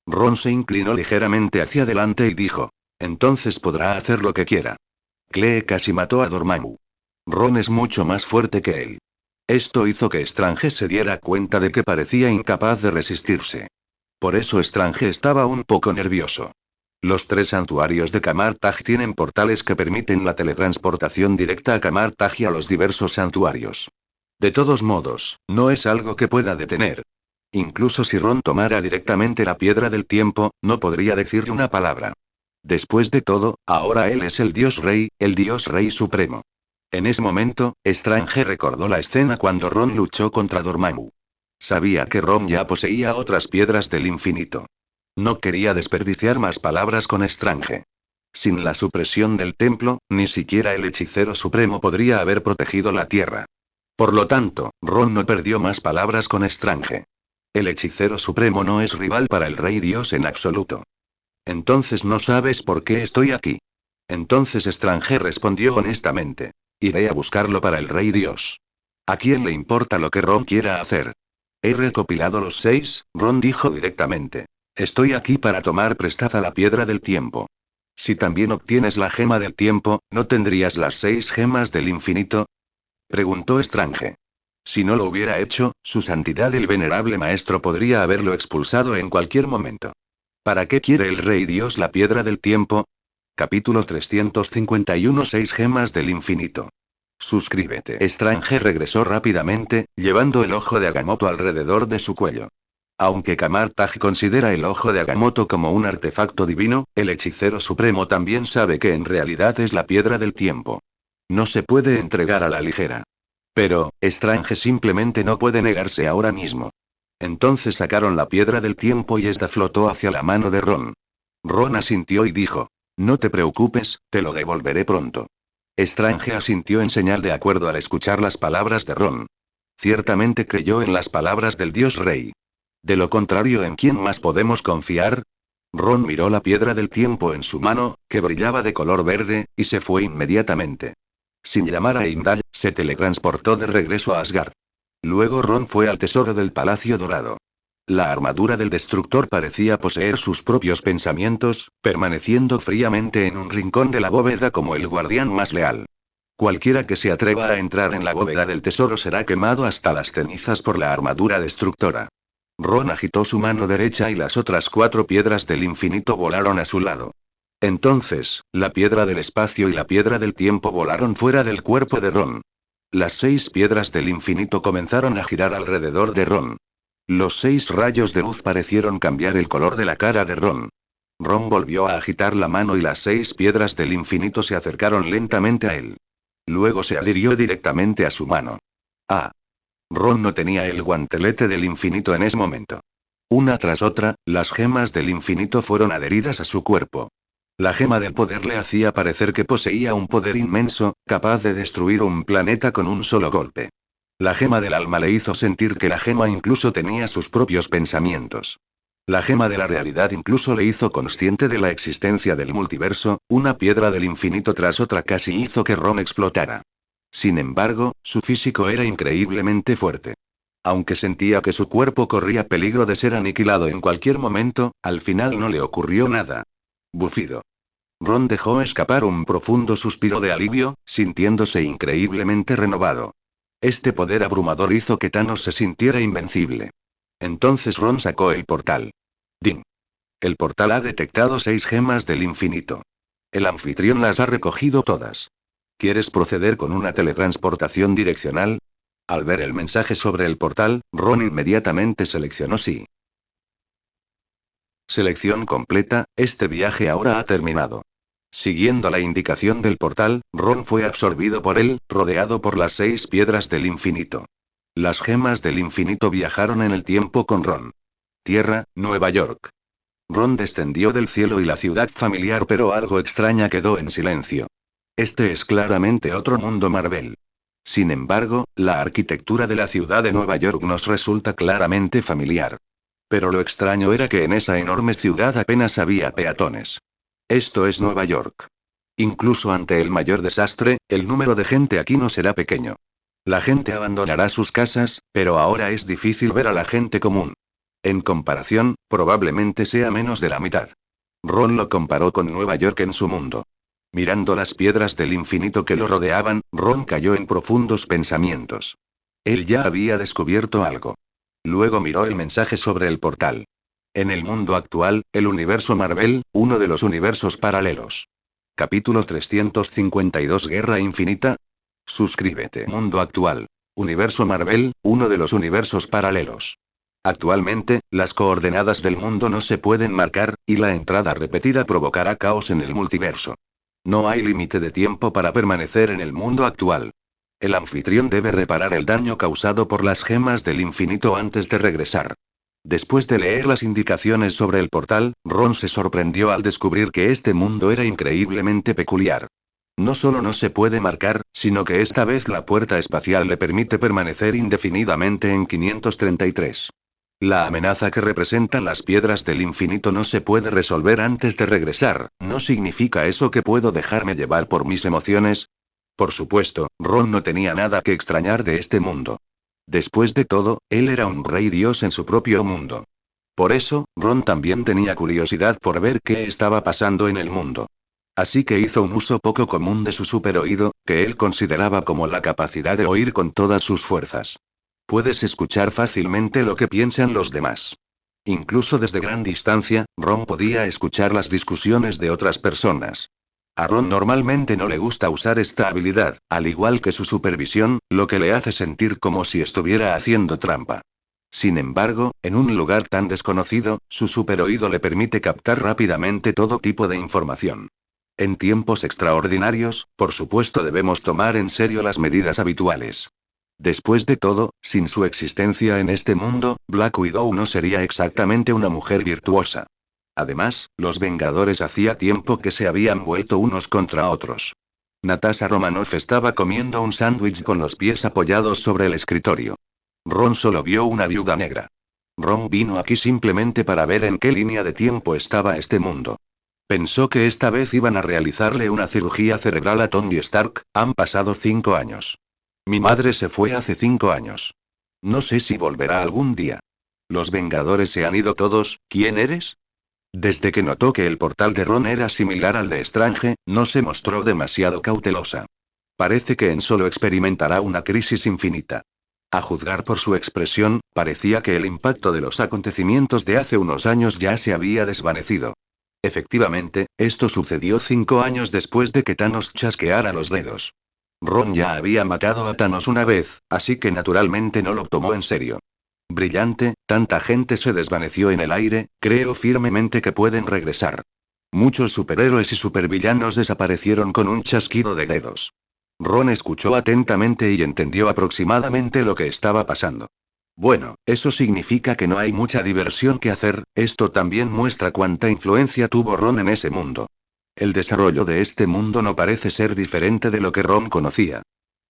Ron se inclinó ligeramente hacia adelante y dijo. Entonces podrá hacer lo que quiera. Klee casi mató a Dormammu. Ron es mucho más fuerte que él. Esto hizo que Strange se diera cuenta de que parecía incapaz de resistirse. Por eso Strange estaba un poco nervioso. Los 3 santuarios de Kamar-Taj tienen portales que permiten la teletransportación directa a Kamar-Taj y a los diversos santuarios. De todos modos, no es algo que pueda detener. Incluso si Ron tomara directamente la piedra del tiempo, no podría decirle una palabra. Después de todo, ahora él es el Dios Rey, el Dios Rey Supremo. En ese momento, Strange recordó la escena cuando Ron luchó contra Dormammu. Sabía que Ron ya poseía otras piedras del infinito. No quería desperdiciar más palabras con Strange. Sin la supresión del templo, ni siquiera el hechicero supremo podría haber protegido la tierra. Por lo tanto, Ron no perdió más palabras con Strange. El hechicero supremo no es rival para el Rey Dios en absoluto. Entonces no sabes por qué estoy aquí. Entonces Strange respondió honestamente. Iré a buscarlo para el Rey Dios. ¿A quién le importa lo que Ron quiera hacer? He recopilado los 6, Ron dijo directamente. Estoy aquí para tomar prestada la piedra del tiempo. Si también obtienes la gema del tiempo, ¿no tendrías las 6 gemas del infinito? Preguntó Strange. Si no lo hubiera hecho, su santidad el venerable maestro podría haberlo expulsado en cualquier momento. ¿Para qué quiere el Rey Dios la piedra del tiempo? Capítulo 351 6 gemas del infinito. Suscríbete. Strange regresó rápidamente, llevando el ojo de Agamotto alrededor de su cuello. Aunque Kamar-Taj considera el ojo de Agamotto como un artefacto divino, el hechicero supremo también sabe que en realidad es la piedra del tiempo. No se puede entregar a la ligera. Pero, Strange simplemente no puede negarse ahora mismo. Entonces sacaron la piedra del tiempo y esta flotó hacia la mano de Ron. Ron asintió y dijo. No te preocupes, te lo devolveré pronto. Strange asintió en señal de acuerdo al escuchar las palabras de Ron. Ciertamente creyó en las palabras del Dios Rey. De lo contrario, ¿en quién más podemos confiar? Ron miró la piedra del tiempo en su mano, que brillaba de color verde, y se fue inmediatamente. Sin llamar a Heimdall, se teletransportó de regreso a Asgard. Luego Ron fue al tesoro del Palacio Dorado. La armadura del destructor parecía poseer sus propios pensamientos, permaneciendo fríamente en un rincón de la bóveda como el guardián más leal. Cualquiera que se atreva a entrar en la bóveda del tesoro será quemado hasta las cenizas por la armadura destructora. Ron agitó su mano derecha y las otras 4 piedras del infinito volaron a su lado. Entonces, la piedra del espacio y la piedra del tiempo volaron fuera del cuerpo de Ron. Las 6 piedras del infinito comenzaron a girar alrededor de Ron. Los 6 rayos de luz parecieron cambiar el color de la cara de Ron. Ron volvió a agitar la mano y las 6 piedras del infinito se acercaron lentamente a él. Luego se adhirió directamente a su mano. Ah. Ron no tenía el guantelete del infinito en ese momento. Una tras otra, las gemas del infinito fueron adheridas a su cuerpo. La gema del poder le hacía parecer que poseía un poder inmenso, capaz de destruir un planeta con un solo golpe. La gema del alma le hizo sentir que la gema incluso tenía sus propios pensamientos. La gema de la realidad incluso le hizo consciente de la existencia del multiverso, una piedra del infinito tras otra casi hizo que Ron explotara. Sin embargo, su físico era increíblemente fuerte. Aunque sentía que su cuerpo corría peligro de ser aniquilado en cualquier momento, al final no le ocurrió nada. Bufido. Ron dejó escapar un profundo suspiro de alivio, sintiéndose increíblemente renovado. Este poder abrumador hizo que Thanos se sintiera invencible. Entonces Ron sacó el portal. Ding. El portal ha detectado 6 gemas del infinito. El anfitrión las ha recogido todas. ¿Quieres proceder con una teletransportación direccional? Al ver el mensaje sobre el portal, Ron inmediatamente seleccionó sí. Selección completa, este viaje ahora ha terminado. Siguiendo la indicación del portal, Ron fue absorbido por él, rodeado por las 6 piedras del infinito. Las gemas del infinito viajaron en el tiempo con Ron. Tierra, Nueva York. Ron descendió del cielo y la ciudad familiar, pero algo extraña quedó en silencio. Este es claramente otro mundo Marvel. Sin embargo, la arquitectura de la ciudad de Nueva York nos resulta claramente familiar. Pero lo extraño era que en esa enorme ciudad apenas había peatones. Esto es Nueva York. Incluso ante el mayor desastre, el número de gente aquí no será pequeño. La gente abandonará sus casas, pero ahora es difícil ver a la gente común. En comparación, probablemente sea menos de la mitad. Ron lo comparó con Nueva York en su mundo. Mirando las piedras del infinito que lo rodeaban, Ron cayó en profundos pensamientos. Él ya había descubierto algo. Luego miró el mensaje sobre el portal. En el mundo actual, el universo Marvel, uno de los universos paralelos. Capítulo 352 Guerra Infinita. Suscríbete. Mundo actual. Universo Marvel, uno de los universos paralelos. Actualmente, las coordenadas del mundo no se pueden marcar, y la entrada repetida provocará caos en el multiverso. No hay límite de tiempo para permanecer en el mundo actual. El anfitrión debe reparar el daño causado por las gemas del infinito antes de regresar. Después de leer las indicaciones sobre el portal, Ron se sorprendió al descubrir que este mundo era increíblemente peculiar. No solo no se puede marcar, sino que esta vez la puerta espacial le permite permanecer indefinidamente en 533. La amenaza que representan las piedras del infinito no se puede resolver antes de regresar. ¿No significa eso que puedo dejarme llevar por mis emociones? Por supuesto, Ron no tenía nada que extrañar de este mundo. Después de todo, él era un rey dios en su propio mundo. Por eso, Ron también tenía curiosidad por ver qué estaba pasando en el mundo. Así que hizo un uso poco común de su superoído, que él consideraba como la capacidad de oír con todas sus fuerzas. Puedes escuchar fácilmente lo que piensan los demás. Incluso desde gran distancia, Ron podía escuchar las discusiones de otras personas. A Ron normalmente no le gusta usar esta habilidad, al igual que su supervisión, lo que le hace sentir como si estuviera haciendo trampa. Sin embargo, en un lugar tan desconocido, su superoído le permite captar rápidamente todo tipo de información. En tiempos extraordinarios, por supuesto debemos tomar en serio las medidas habituales. Después de todo, sin su existencia en este mundo, Black Widow no sería exactamente una mujer virtuosa. Además, los Vengadores hacía tiempo que se habían vuelto unos contra otros. Natasha Romanoff estaba comiendo un sándwich con los pies apoyados sobre el escritorio. Ron solo vio una viuda negra. Ron vino aquí simplemente para ver en qué línea de tiempo estaba este mundo. Pensó que esta vez iban a realizarle una cirugía cerebral a Tony Stark. Han pasado 5 años. Mi madre se fue hace 5 años. No sé si volverá algún día. Los Vengadores se han ido todos. ¿Quién eres? Desde que notó que el portal de Ron era similar al de Strange, no se mostró demasiado cautelosa. Parece que en solo experimentará una crisis infinita. A juzgar por su expresión, parecía que el impacto de los acontecimientos de hace unos años ya se había desvanecido. Efectivamente, esto sucedió 5 años después de que Thanos chasqueara los dedos. Ron ya había matado a Thanos una vez, así que naturalmente no lo tomó en serio. Brillante, tanta gente se desvaneció en el aire, creo firmemente que pueden regresar. Muchos superhéroes y supervillanos desaparecieron con un chasquido de dedos. Ron escuchó atentamente y entendió aproximadamente lo que estaba pasando. Bueno, eso significa que no hay mucha diversión que hacer. Esto también muestra cuánta influencia tuvo Ron en ese mundo. El desarrollo de este mundo no parece ser diferente de lo que Ron conocía.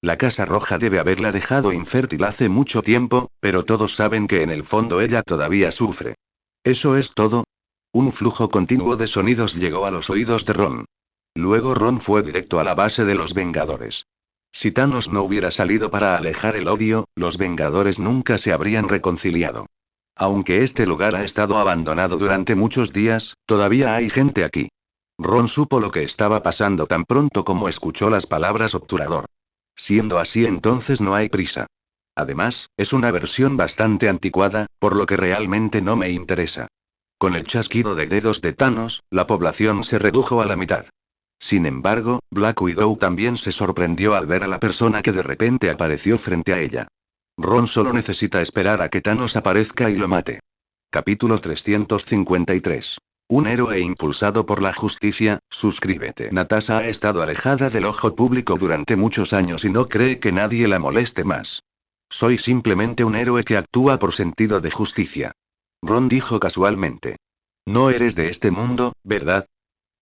La Casa Roja debe haberla dejado infértil hace mucho tiempo, pero todos saben que en el fondo ella todavía sufre. ¿Eso es todo? Un flujo continuo de sonidos llegó a los oídos de Ron. Luego Ron fue directo a la base de los Vengadores. Si Thanos no hubiera salido para alejar el odio, los Vengadores nunca se habrían reconciliado. Aunque este lugar ha estado abandonado durante muchos días, todavía hay gente aquí. Ron supo lo que estaba pasando tan pronto como escuchó las palabras obturador. Siendo así, entonces no hay prisa. Además, es una versión bastante anticuada, por lo que realmente no me interesa. Con el chasquido de dedos de Thanos, la población se redujo a la mitad. Sin embargo, Black Widow también se sorprendió al ver a la persona que de repente apareció frente a ella. Ron solo necesita esperar a que Thanos aparezca y lo mate. Capítulo 353. Un héroe impulsado por la justicia, suscríbete. Natasha ha estado alejada del ojo público durante muchos años y no cree que nadie la moleste más. Soy simplemente un héroe que actúa por sentido de justicia. Ron dijo casualmente. No eres de este mundo, ¿verdad?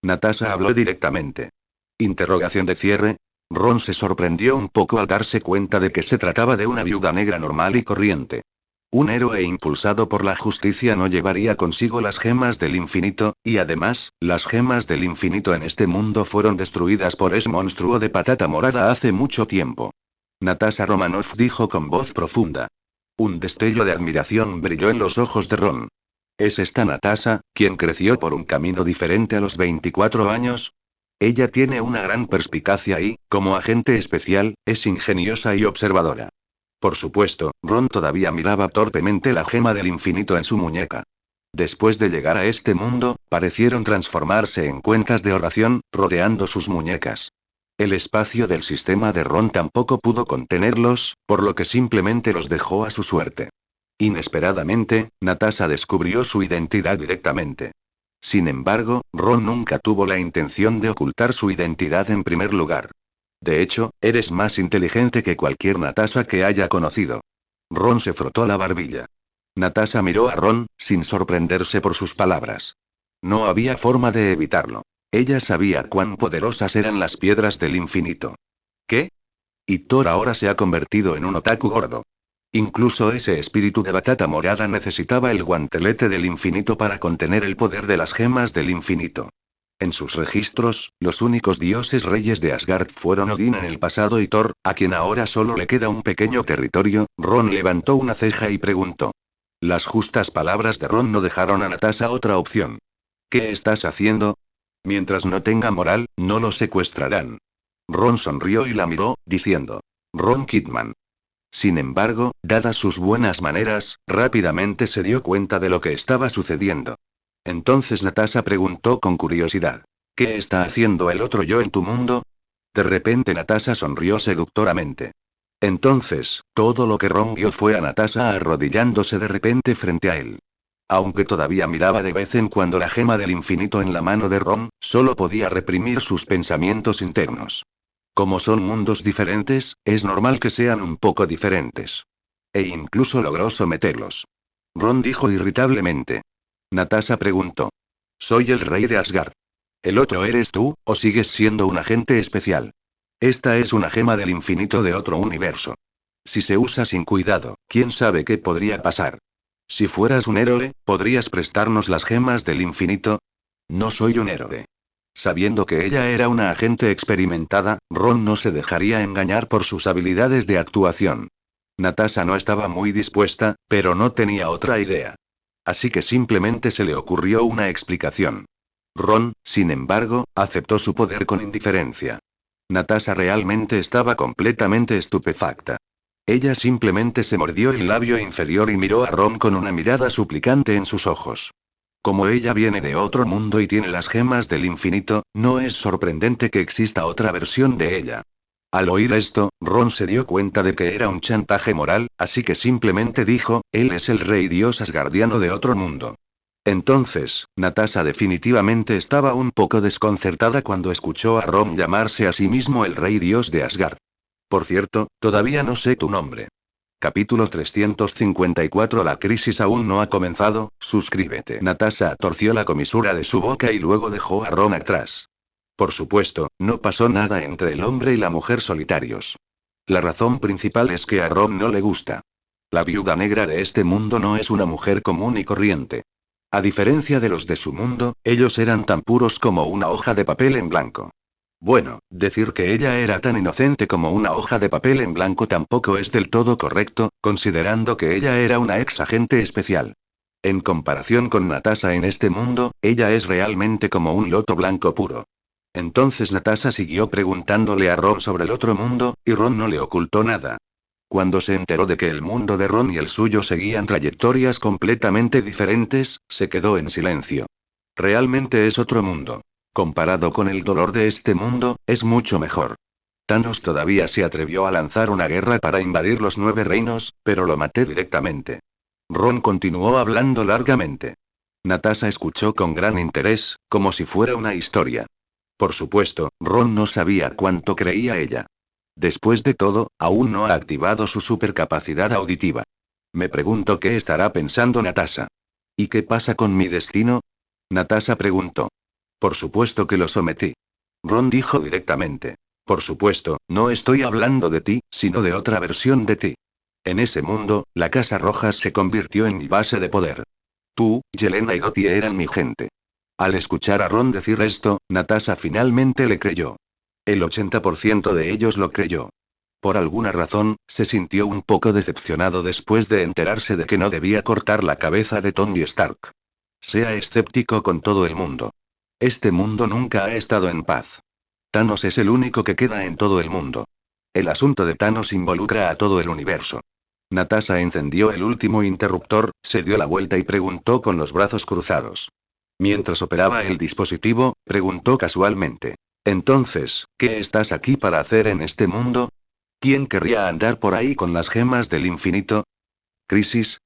Natasha habló directamente. Interrogación de cierre. Ron se sorprendió un poco al darse cuenta de que se trataba de una viuda negra normal y corriente. Un héroe impulsado por la justicia no llevaría consigo las gemas del infinito, y además, las gemas del infinito en este mundo fueron destruidas por ese monstruo de patata morada hace mucho tiempo. Natasha Romanoff dijo con voz profunda. Un destello de admiración brilló en los ojos de Ron. ¿Es esta Natasha, quien creció por un camino diferente a los 24 años? Ella tiene una gran perspicacia y, como agente especial, es ingeniosa y observadora. Por supuesto, Ron todavía miraba torpemente la gema del infinito en su muñeca. Después de llegar a este mundo, parecieron transformarse en cuencas de oración, rodeando sus muñecas. El espacio del sistema de Ron tampoco pudo contenerlos, por lo que simplemente los dejó a su suerte. Inesperadamente, Natasha descubrió su identidad directamente. Sin embargo, Ron nunca tuvo la intención de ocultar su identidad en primer lugar. De hecho, eres más inteligente que cualquier Natasha que haya conocido. Ron se frotó la barbilla. Natasha miró a Ron, sin sorprenderse por sus palabras. No había forma de evitarlo. Ella sabía cuán poderosas eran las piedras del infinito. ¿Qué? Y Thor ahora se ha convertido en un otaku gordo. Incluso ese espíritu de batata morada necesitaba el guantelete del infinito para contener el poder de las gemas del infinito. En sus registros, los únicos dioses reyes de Asgard fueron Odín en el pasado y Thor, a quien ahora solo le queda un pequeño territorio. Ron levantó una ceja y preguntó. Las justas palabras de Ron no dejaron a Natasha otra opción. ¿Qué estás haciendo? Mientras no tenga moral, no lo secuestrarán. Ron sonrió y la miró, diciendo. Ron Kidman. Sin embargo, dadas sus buenas maneras, rápidamente se dio cuenta de lo que estaba sucediendo. Entonces Natasha preguntó con curiosidad. ¿Qué está haciendo el otro yo en tu mundo? De repente Natasha sonrió seductoramente. Entonces, todo lo que Ron vio fue a Natasha arrodillándose de repente frente a él. Aunque todavía miraba de vez en cuando la gema del infinito en la mano de Ron, solo podía reprimir sus pensamientos internos. Como son mundos diferentes, es normal que sean un poco diferentes. E incluso logró someterlos. Ron dijo irritablemente. Natasha preguntó. Soy el rey de Asgard. ¿El otro eres tú, o sigues siendo un agente especial? Esta es una gema del infinito de otro universo. Si se usa sin cuidado, ¿quién sabe qué podría pasar? Si fueras un héroe, ¿podrías prestarnos las gemas del infinito? No soy un héroe. Sabiendo que ella era una agente experimentada, Ron no se dejaría engañar por sus habilidades de actuación. Natasha no estaba muy dispuesta, pero no tenía otra idea. Así que simplemente se le ocurrió una explicación. Ron, sin embargo, aceptó su poder con indiferencia. Natasha realmente estaba completamente estupefacta. Ella simplemente se mordió el labio inferior y miró a Ron con una mirada suplicante en sus ojos. Como ella viene de otro mundo y tiene las gemas del infinito, no es sorprendente que exista otra versión de ella. Al oír esto, Ron se dio cuenta de que era un chantaje moral, así que simplemente dijo, él es el rey dios asgardiano de otro mundo. Entonces, Natasha definitivamente estaba un poco desconcertada cuando escuchó a Ron llamarse a sí mismo el rey dios de Asgard. Por cierto, todavía no sé tu nombre. Capítulo 354. La crisis aún no ha comenzado, suscríbete. Natasha torció la comisura de su boca y luego dejó a Ron atrás. Por supuesto, no pasó nada entre el hombre y la mujer solitarios. La razón principal es que a Ron no le gusta. La viuda negra de este mundo no es una mujer común y corriente. A diferencia de los de su mundo, ellos eran tan puros como una hoja de papel en blanco. Bueno, decir que ella era tan inocente como una hoja de papel en blanco tampoco es del todo correcto, considerando que ella era una ex agente especial. En comparación con Natasha en este mundo, ella es realmente como un loto blanco puro. Entonces Natasha siguió preguntándole a Ron sobre el otro mundo, y Ron no le ocultó nada. Cuando se enteró de que el mundo de Ron y el suyo seguían trayectorias completamente diferentes, se quedó en silencio. Realmente es otro mundo. Comparado con el dolor de este mundo, es mucho mejor. Thanos todavía se atrevió a lanzar una guerra para invadir los 9 reinos, pero lo maté directamente. Ron continuó hablando largamente. Natasha escuchó con gran interés, como si fuera una historia. Por supuesto, Ron no sabía cuánto creía ella. Después de todo, aún no ha activado su supercapacidad auditiva. Me pregunto qué estará pensando Natasha. ¿Y qué pasa con mi destino? Natasha preguntó. Por supuesto que lo sometí. Ron dijo directamente. Por supuesto, no estoy hablando de ti, sino de otra versión de ti. En ese mundo, la Casa Roja se convirtió en mi base de poder. Tú, Yelena y Dottie eran mi gente. Al escuchar a Ron decir esto, Natasha finalmente le creyó. El 80% de ellos lo creyó. Por alguna razón, se sintió un poco decepcionado después de enterarse de que no debía cortar la cabeza de Tony Stark. Sea escéptico con todo el mundo. Este mundo nunca ha estado en paz. Thanos es el único que queda en todo el mundo. El asunto de Thanos involucra a todo el universo. Natasha encendió el último interruptor, se dio la vuelta y preguntó con los brazos cruzados. Mientras operaba el dispositivo, preguntó casualmente. Entonces, ¿qué estás aquí para hacer en este mundo? ¿Quién querría andar por ahí con las gemas del infinito? ¿Crisis?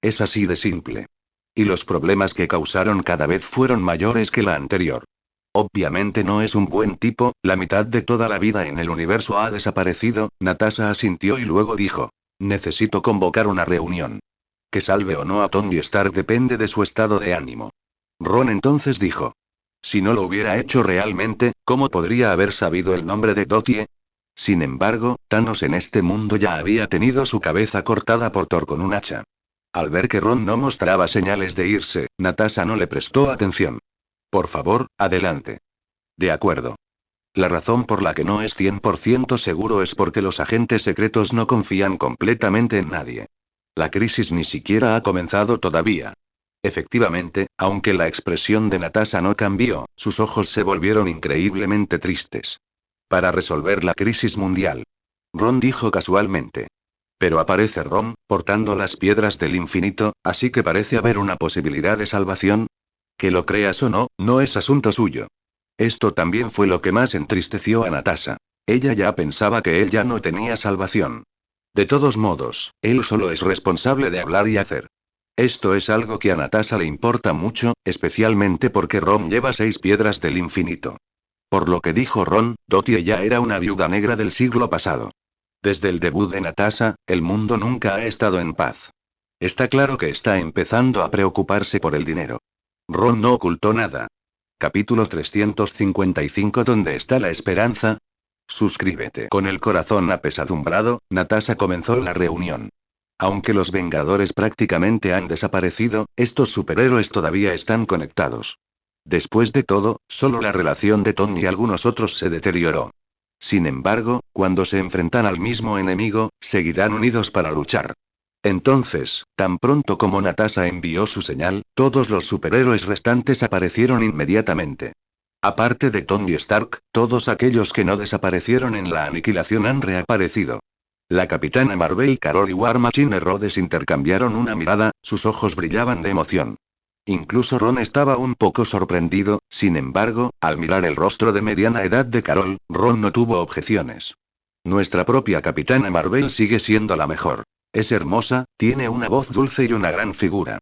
Es así de simple. Y los problemas que causaron cada vez fueron mayores que la anterior. Obviamente no es un buen tipo, la mitad de toda la vida en el universo ha desaparecido, Natasha asintió y luego dijo. Necesito convocar una reunión. Que salve o no a Tony Stark depende de su estado de ánimo. Ron entonces dijo. Si no lo hubiera hecho realmente, ¿cómo podría haber sabido el nombre de Dottie? Sin embargo, Thanos en este mundo ya había tenido su cabeza cortada por Thor con un hacha. Al ver que Ron no mostraba señales de irse, Natasha no le prestó atención. Por favor, adelante. De acuerdo. La razón por la que no es 100% seguro es porque los agentes secretos no confían completamente en nadie. La crisis ni siquiera ha comenzado todavía. Efectivamente, aunque la expresión de Natasha no cambió, sus ojos se volvieron increíblemente tristes. Para resolver la crisis mundial. Ron dijo casualmente. Pero aparece Ron, portando las piedras del infinito, así que parece haber una posibilidad de salvación. Que lo creas o no, no es asunto suyo. Esto también fue lo que más entristeció a Natasha. Ella ya pensaba que él ya no tenía salvación. De todos modos, él solo es responsable de hablar y hacer. Esto es algo que a Natasha le importa mucho, especialmente porque Ron lleva 6 piedras del infinito. Por lo que dijo Ron, Dottie ya era una viuda negra del siglo pasado. Desde el debut de Natasha, el mundo nunca ha estado en paz. Está claro que está empezando a preocuparse por el dinero. Ron no ocultó nada. Capítulo 355 ¿Dónde está la esperanza? Suscríbete. Con el corazón apesadumbrado, Natasha comenzó la reunión. Aunque los Vengadores prácticamente han desaparecido, estos superhéroes todavía están conectados. Después de todo, solo la relación de Tony y algunos otros se deterioró. Sin embargo, cuando se enfrentan al mismo enemigo, seguirán unidos para luchar. Entonces, tan pronto como Natasha envió su señal, todos los superhéroes restantes aparecieron inmediatamente. Aparte de Tony Stark, todos aquellos que no desaparecieron en la aniquilación han reaparecido. La Capitana Marvel Carol y War Machine Rhodes intercambiaron una mirada, sus ojos brillaban de emoción. Incluso Ron estaba un poco sorprendido, sin embargo, al mirar el rostro de mediana edad de Carol, Ron no tuvo objeciones. Nuestra propia Capitana Marvel sigue siendo la mejor. Es hermosa, tiene una voz dulce y una gran figura.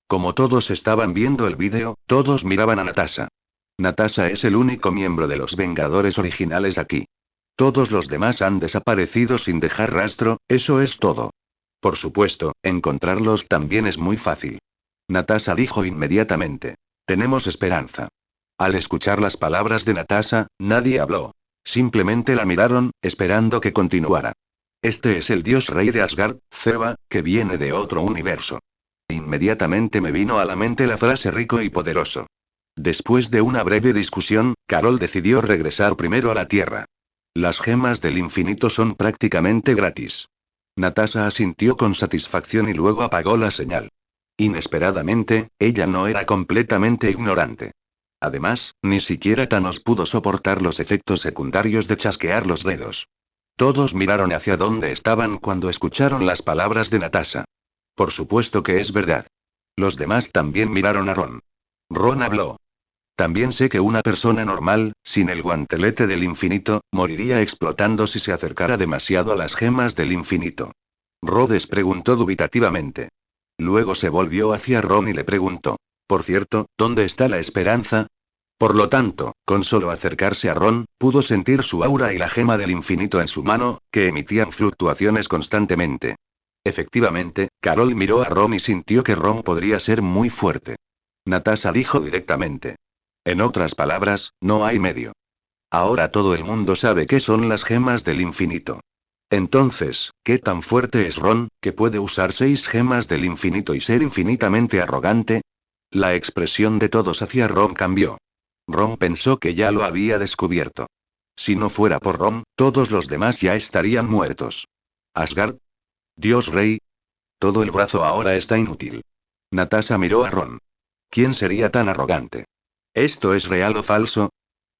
Como todos estaban viendo el vídeo, todos miraban a Natasha. Natasha es el único miembro de los Vengadores originales aquí. Todos los demás han desaparecido sin dejar rastro, eso es todo. Por supuesto, encontrarlos también es muy fácil. Natasha dijo inmediatamente. Tenemos esperanza. Al escuchar las palabras de Natasha, nadie habló. Simplemente la miraron, esperando que continuara. Este es el dios rey de Asgard, Zeba, que viene de otro universo. Inmediatamente me vino a la mente la frase rico y poderoso. Después de una breve discusión, Carol decidió regresar primero a la Tierra. Las gemas del infinito son prácticamente gratis. Natasha asintió con satisfacción y luego apagó la señal. Inesperadamente, ella no era completamente ignorante. Además, ni siquiera Thanos pudo soportar los efectos secundarios de chasquear los dedos. Todos miraron hacia donde estaban cuando escucharon las palabras de Natasha. Por supuesto que es verdad. Los demás también miraron a Ron. Ron habló. También sé que una persona normal, sin el guantelete del infinito, moriría explotando si se acercara demasiado a las gemas del infinito. Rhodes preguntó dubitativamente. Luego se volvió hacia Ron y le preguntó. Por cierto, ¿dónde está la esperanza? Por lo tanto, con solo acercarse a Ron, pudo sentir su aura y la gema del infinito en su mano, que emitían fluctuaciones constantemente. Efectivamente, Carol miró a Ron y sintió que Ron podría ser muy fuerte. Natasha dijo directamente. En otras palabras, no hay medio. Ahora todo el mundo sabe qué son las gemas del infinito. Entonces, ¿qué tan fuerte es Ron, que puede usar 6 gemas del infinito y ser infinitamente arrogante? La expresión de todos hacia Ron cambió. Ron pensó que ya lo había descubierto. Si no fuera por Ron, todos los demás ya estarían muertos. ¿Asgard? ¿Dios Rey? Todo el brazo ahora está inútil. Natasha miró a Ron. ¿Quién sería tan arrogante? ¿Esto es real o falso?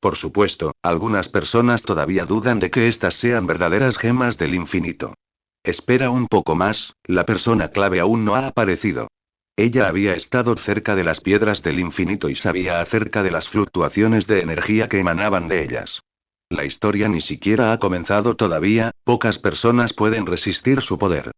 Por supuesto, algunas personas todavía dudan de que estas sean verdaderas gemas del infinito. Espera un poco más, la persona clave aún no ha aparecido. Ella había estado cerca de las piedras del infinito y sabía acerca de las fluctuaciones de energía que emanaban de ellas. La historia ni siquiera ha comenzado todavía, pocas personas pueden resistir su poder.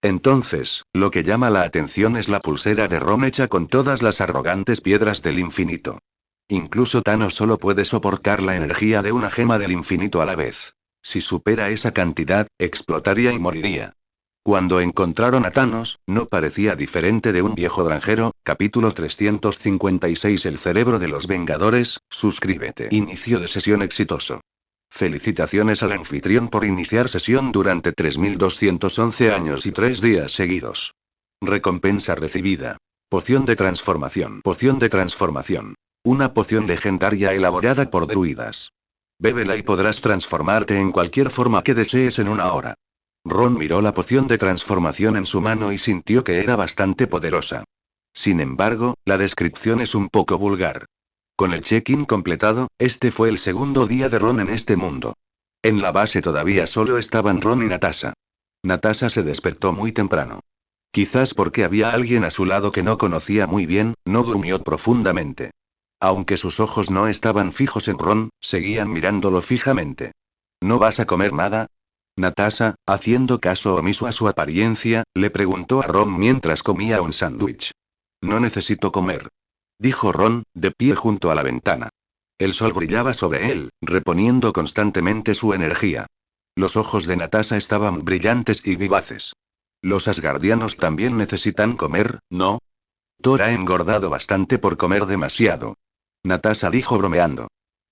Entonces, lo que llama la atención es la pulsera de Ron hecha con todas las arrogantes piedras del infinito. Incluso Thanos solo puede soportar la energía de una gema del infinito a la vez. Si supera esa cantidad, explotaría y moriría. Cuando encontraron a Thanos, no parecía diferente de un viejo granjero. Capítulo 356. El cerebro de los Vengadores. Suscríbete. Inicio de sesión exitoso. Felicitaciones al anfitrión por iniciar sesión durante 3211 años y 3 días seguidos. Recompensa recibida. Poción de transformación. Poción de transformación. Una poción legendaria elaborada por druidas. Bébela y podrás transformarte en cualquier forma que desees en una hora. Ron miró la poción de transformación en su mano y sintió que era bastante poderosa. Sin embargo, la descripción es un poco vulgar. Con el check-in completado, este fue el segundo día de Ron en este mundo. En la base todavía solo estaban Ron y Natasha. Natasha se despertó muy temprano. Quizás porque había alguien a su lado que no conocía muy bien, no durmió profundamente. Aunque sus ojos no estaban fijos en Ron, seguían mirándolo fijamente. ¿No vas a comer nada? Natasha, haciendo caso omiso a su apariencia, le preguntó a Ron mientras comía un sándwich. No necesito comer. Dijo Ron, de pie junto a la ventana. El sol brillaba sobre él, reponiendo constantemente su energía. Los ojos de Natasha estaban brillantes y vivaces. Los asgardianos también necesitan comer, ¿no? Thor ha engordado bastante por comer demasiado. Natasha dijo bromeando.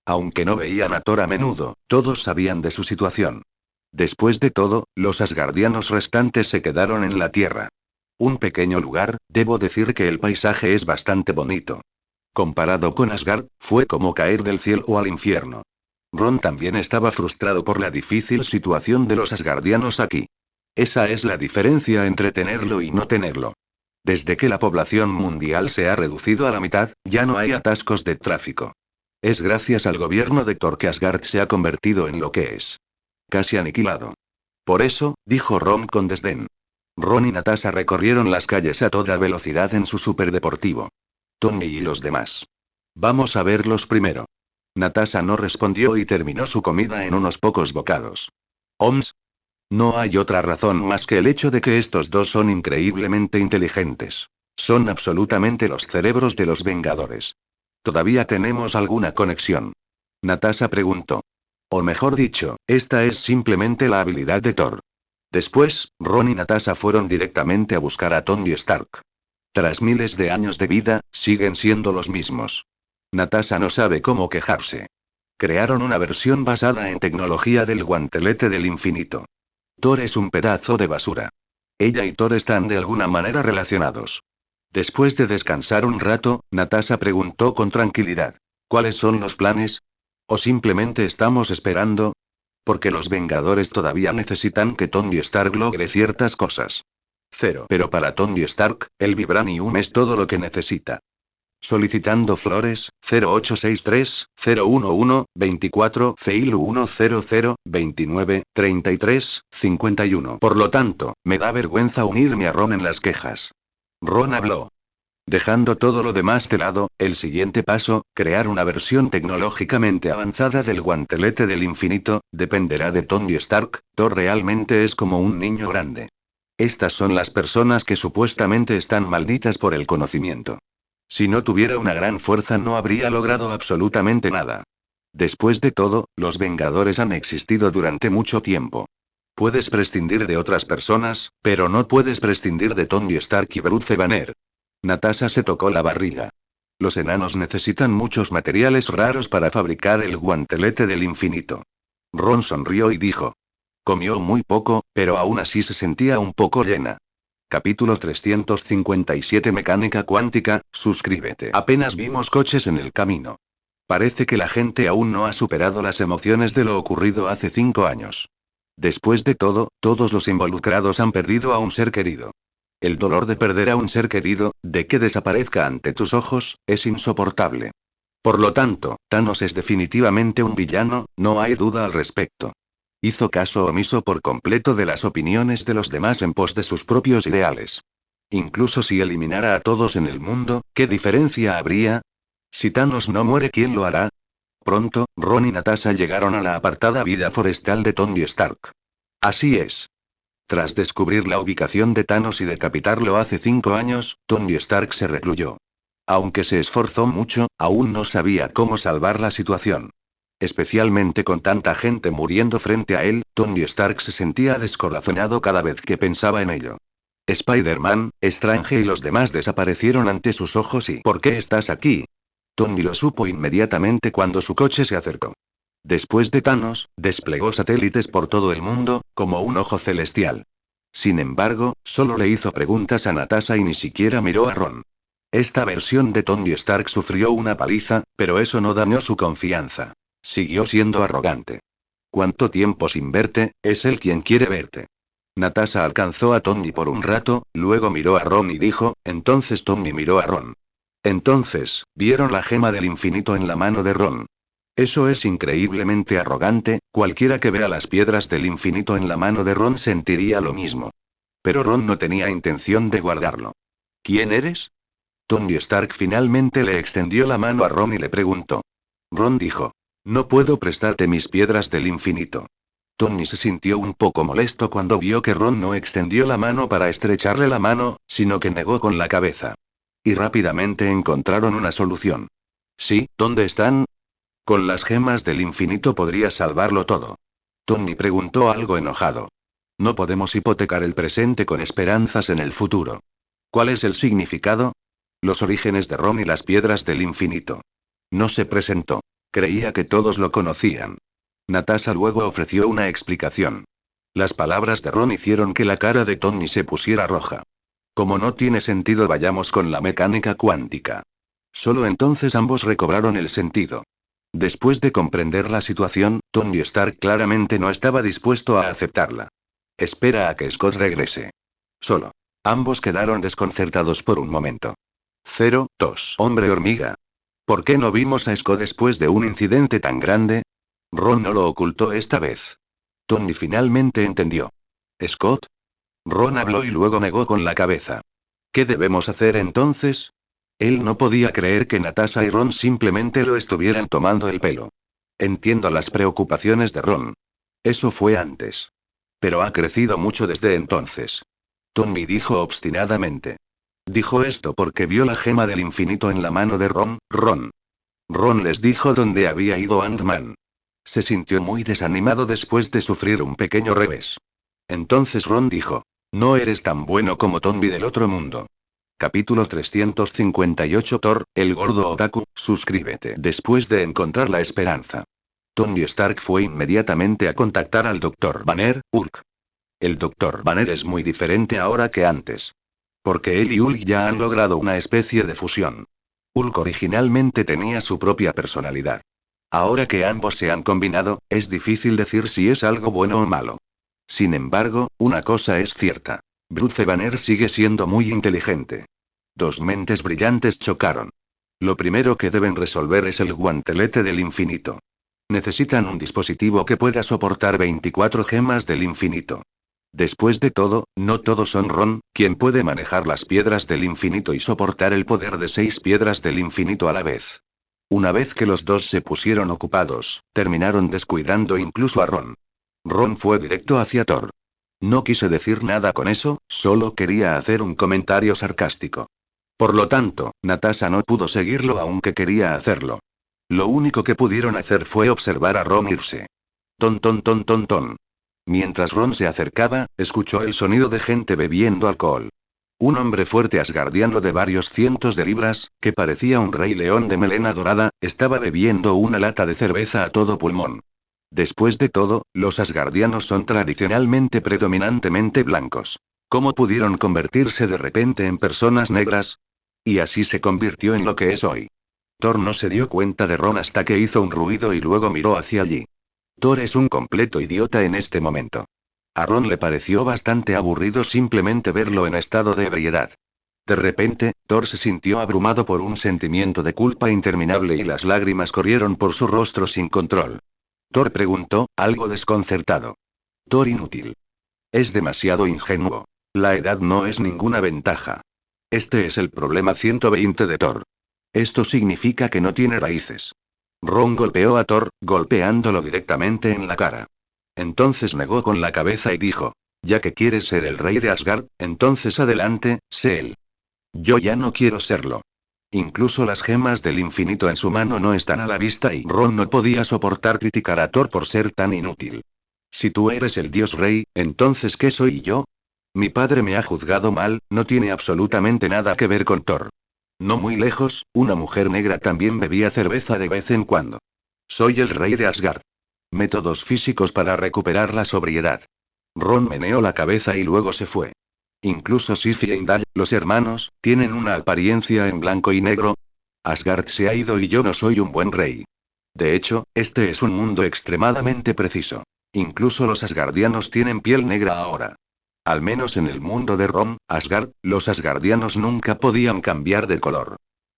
Aunque no veían a Thor a menudo, todos sabían de su situación. Después de todo, los asgardianos restantes se quedaron en la Tierra. Un pequeño lugar, debo decir que el paisaje es bastante bonito. Comparado con Asgard, fue como caer del cielo al infierno. Ron también estaba frustrado por la difícil situación de los asgardianos aquí. Esa es la diferencia entre tenerlo y no tenerlo. Desde que la población mundial se ha reducido a la mitad, ya no hay atascos de tráfico. Es gracias al gobierno de Thor que Asgard se ha convertido en lo que es. Casi aniquilado. Por eso, dijo Ron con desdén. Ron y Natasha recorrieron las calles a toda velocidad en su superdeportivo. Tony y los demás. Vamos a verlos primero. Natasha no respondió y terminó su comida en unos pocos bocados. ¿Oms? No hay otra razón más que el hecho de que estos dos son increíblemente inteligentes. Son absolutamente los cerebros de los Vengadores. ¿Todavía tenemos alguna conexión? Natasha preguntó. O mejor dicho, esta es simplemente la habilidad de Thor. Después, Ron y Natasha fueron directamente a buscar a Tony Stark. Tras miles de años de vida, siguen siendo los mismos. Natasha no sabe cómo quejarse. Crearon una versión basada en tecnología del guantelete del infinito. Thor es un pedazo de basura. Ella y Thor están de alguna manera relacionados. Después de descansar un rato, Natasha preguntó con tranquilidad. ¿Cuáles son los planes? ¿O simplemente estamos esperando? Porque los Vengadores todavía necesitan que Tony Stark logre ciertas cosas. Pero para Tony Stark, el Vibranium es todo lo que necesita. Solicitando flores, 0863-011-24 Feilu 100 29 33 51. Por lo tanto, me da vergüenza unirme a Ron en las quejas. Ron habló. Dejando todo lo demás de lado, el siguiente paso, crear una versión tecnológicamente avanzada del guantelete del infinito, dependerá de Tony Stark. Thor realmente es como un niño grande. Estas son las personas que supuestamente están malditas por el conocimiento. Si no tuviera una gran fuerza no habría logrado absolutamente nada. Después de todo, los Vengadores han existido durante mucho tiempo. Puedes prescindir de otras personas, pero no puedes prescindir de Tony Stark y Bruce Banner. Natasha se tocó la barriga. Los enanos necesitan muchos materiales raros para fabricar el guantelete del infinito. Ron sonrió y dijo. Comió muy poco, pero aún así se sentía un poco llena. Capítulo 357 Mecánica cuántica, suscríbete. Apenas vimos coches en el camino. Parece que la gente aún no ha superado las emociones de lo ocurrido hace 5 años. Después de todo, todos los involucrados han perdido a un ser querido. El dolor de perder a un ser querido, de que desaparezca ante tus ojos, es insoportable. Por lo tanto, Thanos es definitivamente un villano, no hay duda al respecto. Hizo caso omiso por completo de las opiniones de los demás en pos de sus propios ideales. Incluso si eliminara a todos en el mundo, ¿qué diferencia habría? Si Thanos no muere, ¿quién lo hará? Pronto, Ron y Natasha llegaron a la apartada vida forestal de Tony Stark. Así es. Tras descubrir la ubicación de Thanos y decapitarlo hace 5 años, Tony Stark se recluyó. Aunque se esforzó mucho, aún no sabía cómo salvar la situación. Especialmente con tanta gente muriendo frente a él, Tony Stark se sentía descorazonado cada vez que pensaba en ello. Spider-Man, Strange y los demás desaparecieron ante sus ojos y ¿por qué estás aquí? Tony lo supo inmediatamente cuando su coche se acercó. Después de Thanos, desplegó satélites por todo el mundo, como un ojo celestial. Sin embargo, solo le hizo preguntas a Natasha y ni siquiera miró a Ron. Esta versión de Tony Stark sufrió una paliza, pero eso no dañó su confianza. Siguió siendo arrogante. ¿Cuánto tiempo sin verte? Es él quien quiere verte. Natasha alcanzó a Tony por un rato, luego miró a Ron y dijo, entonces Tony miró a Ron. Entonces, vieron la gema del infinito en la mano de Ron. Eso es increíblemente arrogante, cualquiera que vea las piedras del infinito en la mano de Ron sentiría lo mismo. Pero Ron no tenía intención de guardarlo. ¿Quién eres? Tony Stark finalmente le extendió la mano a Ron y le preguntó. Ron dijo. No puedo prestarte mis piedras del infinito. Tony se sintió un poco molesto cuando vio que Ron no extendió la mano para estrecharle la mano, sino que negó con la cabeza. Y rápidamente encontraron una solución. Sí, ¿dónde están? Con las gemas del infinito podría salvarlo todo. Tony preguntó algo enojado. No podemos hipotecar el presente con esperanzas en el futuro. ¿Cuál es el significado? Los orígenes de Ron y las piedras del infinito. No se presentó. Creía que todos lo conocían. Natasha luego ofreció una explicación. Las palabras de Ron hicieron que la cara de Tony se pusiera roja. Como no tiene sentido, vayamos con la mecánica cuántica. Solo entonces ambos recobraron el sentido. Después de comprender la situación, Tony Stark claramente no estaba dispuesto a aceptarla. Espera a que Scott regrese. Solo. Ambos quedaron desconcertados por un momento. 2. Hombre hormiga. ¿Por qué no vimos a Scott después de un incidente tan grande? Ron no lo ocultó esta vez. Tony finalmente entendió. ¿Scott? Ron habló y luego negó con la cabeza. ¿Qué debemos hacer entonces? Él no podía creer que Natasha y Ron simplemente lo estuvieran tomando el pelo. Entiendo las preocupaciones de Ron. Eso fue antes. Pero ha crecido mucho desde entonces. Tony dijo obstinadamente. Dijo esto porque vio la gema del infinito en la mano de Ron. Ron les dijo dónde había ido Ant-Man. Se sintió muy desanimado después de sufrir un pequeño revés. Entonces Ron dijo. No eres tan bueno como Tony del otro mundo. Capítulo 358 Thor, el gordo otaku, suscríbete. Después de encontrar la esperanza. Tony Stark fue inmediatamente a contactar al Dr. Banner, Hulk. El Dr. Banner es muy diferente ahora que antes. Porque él y Hulk ya han logrado una especie de fusión. Hulk originalmente tenía su propia personalidad. Ahora que ambos se han combinado, es difícil decir si es algo bueno o malo. Sin embargo, una cosa es cierta. Bruce Banner sigue siendo muy inteligente. Dos mentes brillantes chocaron. Lo primero que deben resolver es el guantelete del infinito. Necesitan un dispositivo que pueda soportar 24 gemas del infinito. Después de todo, no todos son Ron, quien puede manejar las piedras del infinito y soportar el poder de 6 piedras del infinito a la vez. Una vez que los dos se pusieron ocupados, terminaron descuidando incluso a Ron. Ron fue directo hacia Thor. No quise decir nada con eso, solo quería hacer un comentario sarcástico. Por lo tanto, Natasha no pudo seguirlo aunque quería hacerlo. Lo único que pudieron hacer fue observar a Ron irse. Ton ton ton ton ton. Mientras Ron se acercaba, escuchó el sonido de gente bebiendo alcohol. Un hombre fuerte asgardiano de varios cientos de libras, que parecía un rey león de melena dorada, estaba bebiendo una lata de cerveza a todo pulmón. Después de todo, los asgardianos son tradicionalmente predominantemente blancos. ¿Cómo pudieron convertirse de repente en personas negras? Y así se convirtió en lo que es hoy. Thor no se dio cuenta de Ron hasta que hizo un ruido y luego miró hacia allí. Thor es un completo idiota en este momento. A Ron le pareció bastante aburrido simplemente verlo en estado de ebriedad. De repente, Thor se sintió abrumado por un sentimiento de culpa interminable y las lágrimas corrieron por su rostro sin control. Thor preguntó, algo desconcertado. Thor inútil. Es demasiado ingenuo. La edad no es ninguna ventaja. Este es el problema 120 de Thor. Esto significa que no tiene raíces. Ron golpeó a Thor, golpeándolo directamente en la cara. Entonces negó con la cabeza y dijo: ya que quieres ser el rey de Asgard, entonces adelante, sé él. Yo ya no quiero serlo. Incluso las gemas del infinito en su mano no están a la vista y Ron no podía soportar criticar a Thor por ser tan inútil. Si tú eres el dios rey, entonces ¿qué soy yo? Mi padre me ha juzgado mal, no tiene absolutamente nada que ver con Thor. No muy lejos, una mujer negra también bebía cerveza de vez en cuando. Soy el rey de Asgard. Métodos físicos para recuperar la sobriedad. Ron meneó la cabeza y luego se fue. Incluso Sif y Heimdall, los hermanos, tienen una apariencia en blanco y negro. Asgard se ha ido y yo no soy un buen rey. De hecho, este es un mundo extremadamente preciso. Incluso los asgardianos tienen piel negra ahora. Al menos en el mundo de Ron, Asgard, los asgardianos nunca podían cambiar de color.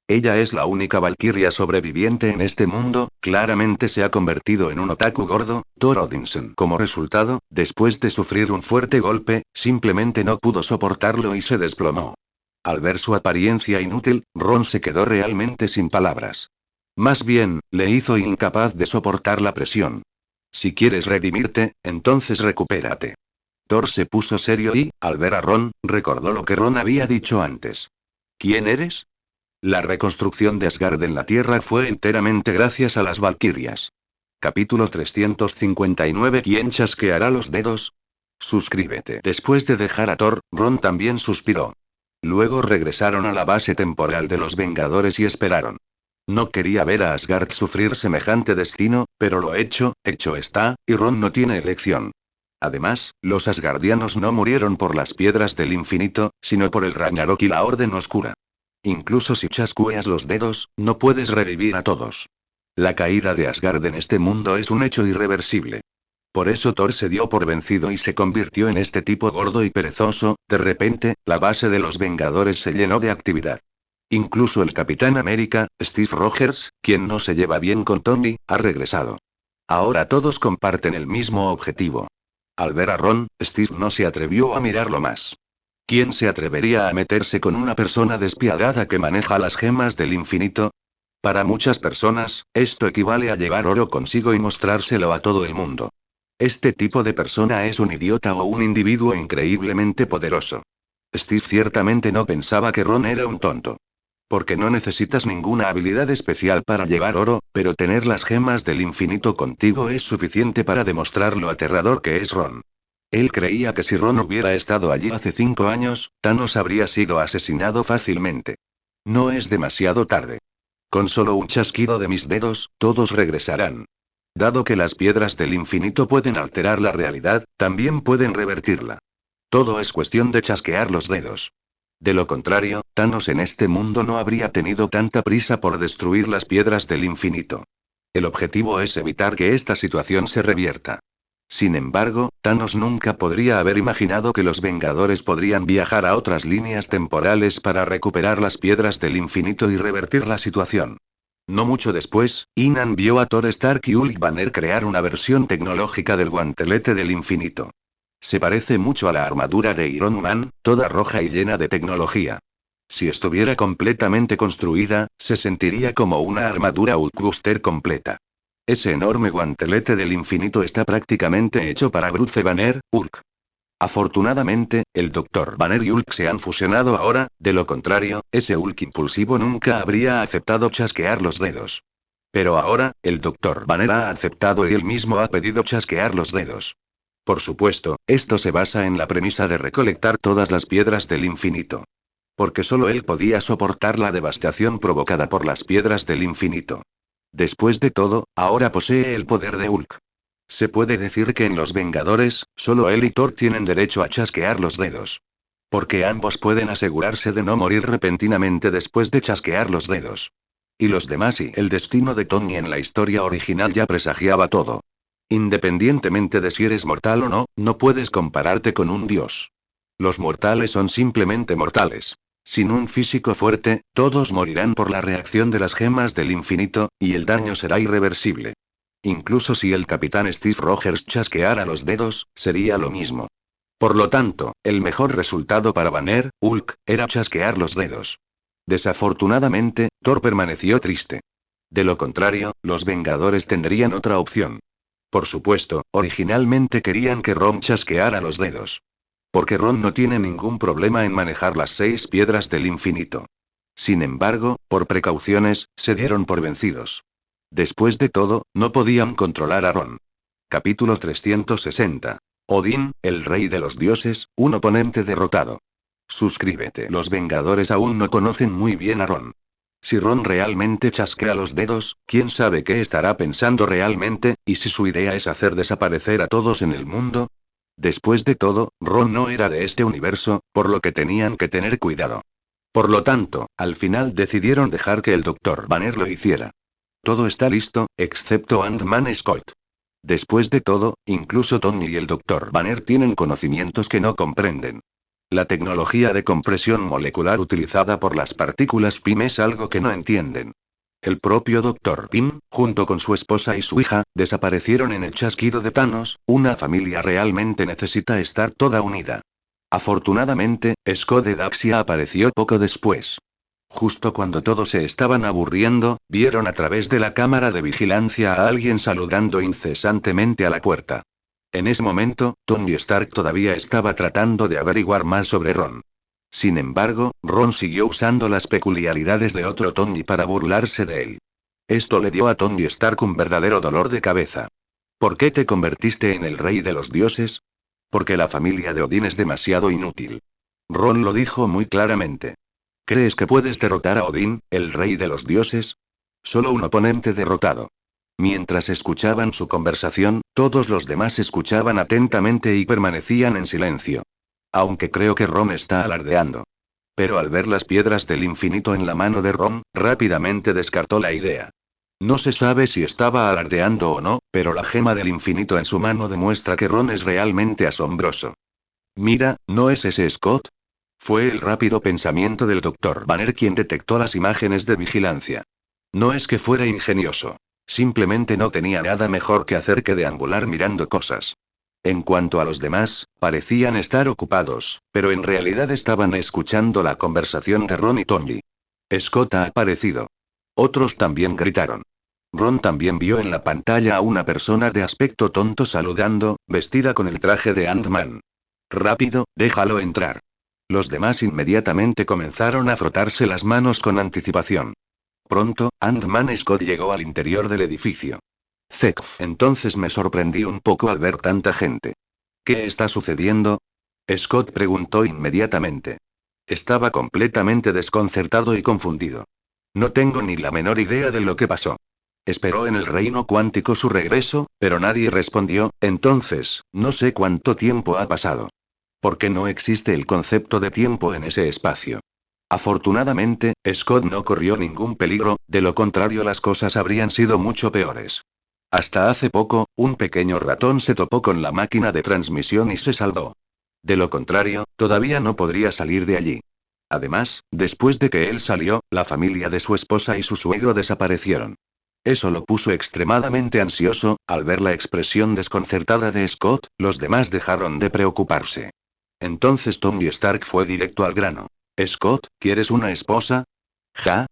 Ella es la única valquiria sobreviviente en este mundo, claramente se ha convertido en un otaku gordo, Thor Odinson. Como resultado, después de sufrir un fuerte golpe, simplemente no pudo soportarlo y se desplomó. Al ver su apariencia inútil, Ron se quedó realmente sin palabras. Más bien, le hizo incapaz de soportar la presión. Si quieres redimirte, entonces recupérate. Thor se puso serio y, al ver a Ron, recordó lo que Ron había dicho antes. ¿Quién eres? La reconstrucción de Asgard en la Tierra fue enteramente gracias a las valquirias. Capítulo 359. ¿Quién chasqueará los dedos? Suscríbete. Después de dejar a Thor, Ron también suspiró. Luego regresaron a la base temporal de los Vengadores y esperaron. No quería ver a Asgard sufrir semejante destino, pero lo hecho está, y Ron no tiene elección. Además, los asgardianos no murieron por las piedras del infinito, sino por el Ragnarok y la Orden Oscura. Incluso si chasqueas los dedos, no puedes revivir a todos. La caída de Asgard en este mundo es un hecho irreversible. Por eso Thor se dio por vencido y se convirtió en este tipo gordo y perezoso. De repente, la base de los Vengadores se llenó de actividad. Incluso el Capitán América, Steve Rogers, quien no se lleva bien con Tony, ha regresado. Ahora todos comparten el mismo objetivo. Al ver a Ron, Steve no se atrevió a mirarlo más. ¿Quién se atrevería a meterse con una persona despiadada que maneja las gemas del infinito? Para muchas personas, esto equivale a llevar oro consigo y mostrárselo a todo el mundo. Este tipo de persona es un idiota o un individuo increíblemente poderoso. Steve ciertamente no pensaba que Ron era un tonto. Porque no necesitas ninguna habilidad especial para llevar oro, pero tener las gemas del infinito contigo es suficiente para demostrar lo aterrador que es Ron. Él creía que si Ron hubiera estado allí hace 5 años, Thanos habría sido asesinado fácilmente. No es demasiado tarde. Con solo un chasquido de mis dedos, todos regresarán. Dado que las piedras del infinito pueden alterar la realidad, también pueden revertirla. Todo es cuestión de chasquear los dedos. De lo contrario, Thanos en este mundo no habría tenido tanta prisa por destruir las piedras del infinito. El objetivo es evitar que esta situación se revierta. Sin embargo, Thanos nunca podría haber imaginado que los Vengadores podrían viajar a otras líneas temporales para recuperar las piedras del infinito y revertir la situación. No mucho después, Inan vio a Thor Stark y Hulk Banner crear una versión tecnológica del guantelete del infinito. Se parece mucho a la armadura de Iron Man, toda roja y llena de tecnología. Si estuviera completamente construida, se sentiría como una armadura Hulkbuster completa. Ese enorme guantelete del infinito está prácticamente hecho para Bruce Banner, Hulk. Afortunadamente, el Dr. Banner y Hulk se han fusionado ahora, de lo contrario, ese Hulk impulsivo nunca habría aceptado chasquear los dedos. Pero ahora, el Dr. Banner ha aceptado y él mismo ha pedido chasquear los dedos. Por supuesto, esto se basa en la premisa de recolectar todas las piedras del infinito. Porque solo él podía soportar la devastación provocada por las piedras del infinito. Después de todo, ahora posee el poder de Hulk. Se puede decir que en Los Vengadores, solo él y Thor tienen derecho a chasquear los dedos. Porque ambos pueden asegurarse de no morir repentinamente después de chasquear los dedos. Y los demás y el destino de Tony en la historia original ya presagiaba todo. Independientemente de si eres mortal o no, no puedes compararte con un dios. Los mortales son simplemente mortales. Sin un físico fuerte, todos morirán por la reacción de las gemas del infinito, y el daño será irreversible. Incluso si el capitán Steve Rogers chasqueara los dedos, sería lo mismo. Por lo tanto, el mejor resultado para Banner, Hulk, era chasquear los dedos. Desafortunadamente, Thor permaneció triste. De lo contrario, los Vengadores tendrían otra opción. Por supuesto, originalmente querían que Ron chasqueara los dedos. Porque Ron no tiene ningún problema en manejar las 6 piedras del infinito. Sin embargo, por precauciones, se dieron por vencidos. Después de todo, no podían controlar a Ron. Capítulo 360. Odín, el rey de los dioses, un oponente derrotado. Suscríbete. Los Vengadores aún no conocen muy bien a Ron. Si Ron realmente chasquea los dedos, quién sabe qué estará pensando realmente, y si su idea es hacer desaparecer a todos en el mundo. Después de todo, Ron no era de este universo, por lo que tenían que tener cuidado. Por lo tanto, al final decidieron dejar que el Dr. Banner lo hiciera. Todo está listo, excepto Ant-Man Scott. Después de todo, incluso Tony y el Dr. Banner tienen conocimientos que no comprenden. La tecnología de compresión molecular utilizada por las partículas PIM es algo que no entienden. El propio Dr. Pym, junto con su esposa y su hija, desaparecieron en el chasquido de Thanos. Una familia realmente necesita estar toda unida. Afortunadamente, Scott de Daxia apareció poco después. Justo cuando todos se estaban aburriendo, vieron a través de la cámara de vigilancia a alguien saludando incesantemente a la puerta. En ese momento, Tony Stark todavía estaba tratando de averiguar más sobre Ron. Sin embargo, Ron siguió usando las peculiaridades de otro Tony para burlarse de él. Esto le dio a Tony Stark un verdadero dolor de cabeza. ¿Por qué te convertiste en el rey de los dioses? Porque la familia de Odín es demasiado inútil. Ron lo dijo muy claramente. ¿Crees que puedes derrotar a Odín, el rey de los dioses? Solo un oponente derrotado. Mientras escuchaban su conversación, todos los demás escuchaban atentamente y permanecían en silencio. Aunque creo que Ron está alardeando. Pero al ver las piedras del infinito en la mano de Ron, rápidamente descartó la idea. No se sabe si estaba alardeando o no, pero la gema del infinito en su mano demuestra que Ron es realmente asombroso. Mira, ¿no es ese Scott? Fue el rápido pensamiento del Dr. Banner quien detectó las imágenes de vigilancia. No es que fuera ingenioso. Simplemente no tenía nada mejor que hacer que deambular mirando cosas. En cuanto a los demás, parecían estar ocupados, pero en realidad estaban escuchando la conversación de Ron y Tony. Scott ha aparecido. Otros también gritaron. Ron también vio en la pantalla a una persona de aspecto tonto saludando, vestida con el traje de Ant-Man. Rápido, déjalo entrar. Los demás inmediatamente comenzaron a frotarse las manos con anticipación. Pronto, Ant-Man Scott llegó al interior del edificio. Entonces me sorprendí un poco al ver tanta gente. ¿Qué está sucediendo? Scott preguntó inmediatamente. Estaba completamente desconcertado y confundido. No tengo ni la menor idea de lo que pasó. Esperó en el reino cuántico su regreso, pero nadie respondió. Entonces, no sé cuánto tiempo ha pasado. Porque no existe el concepto de tiempo en ese espacio. Afortunadamente, Scott no corrió ningún peligro, de lo contrario las cosas habrían sido mucho peores. Hasta hace poco, un pequeño ratón se topó con la máquina de transmisión y se salvó. De lo contrario, todavía no podría salir de allí. Además, después de que él salió, la familia de su esposa y su suegro desaparecieron. Eso lo puso extremadamente ansioso. Al ver la expresión desconcertada de Scott, los demás dejaron de preocuparse. Entonces Tony Stark fue directo al grano. Scott, ¿quieres una esposa? ¿Ja?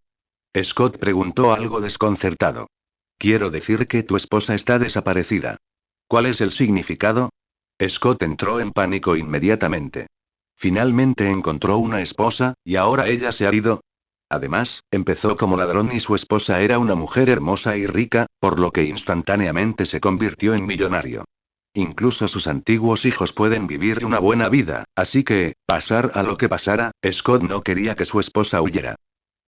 Scott preguntó algo desconcertado. Quiero decir que tu esposa está desaparecida. ¿Cuál es el significado? Scott entró en pánico inmediatamente. Finalmente encontró una esposa, y ahora ella se ha ido. Además, empezó como ladrón y su esposa era una mujer hermosa y rica, por lo que instantáneamente se convirtió en millonario. Incluso sus antiguos hijos pueden vivir una buena vida, así que, pasar a lo que pasara, Scott no quería que su esposa huyera.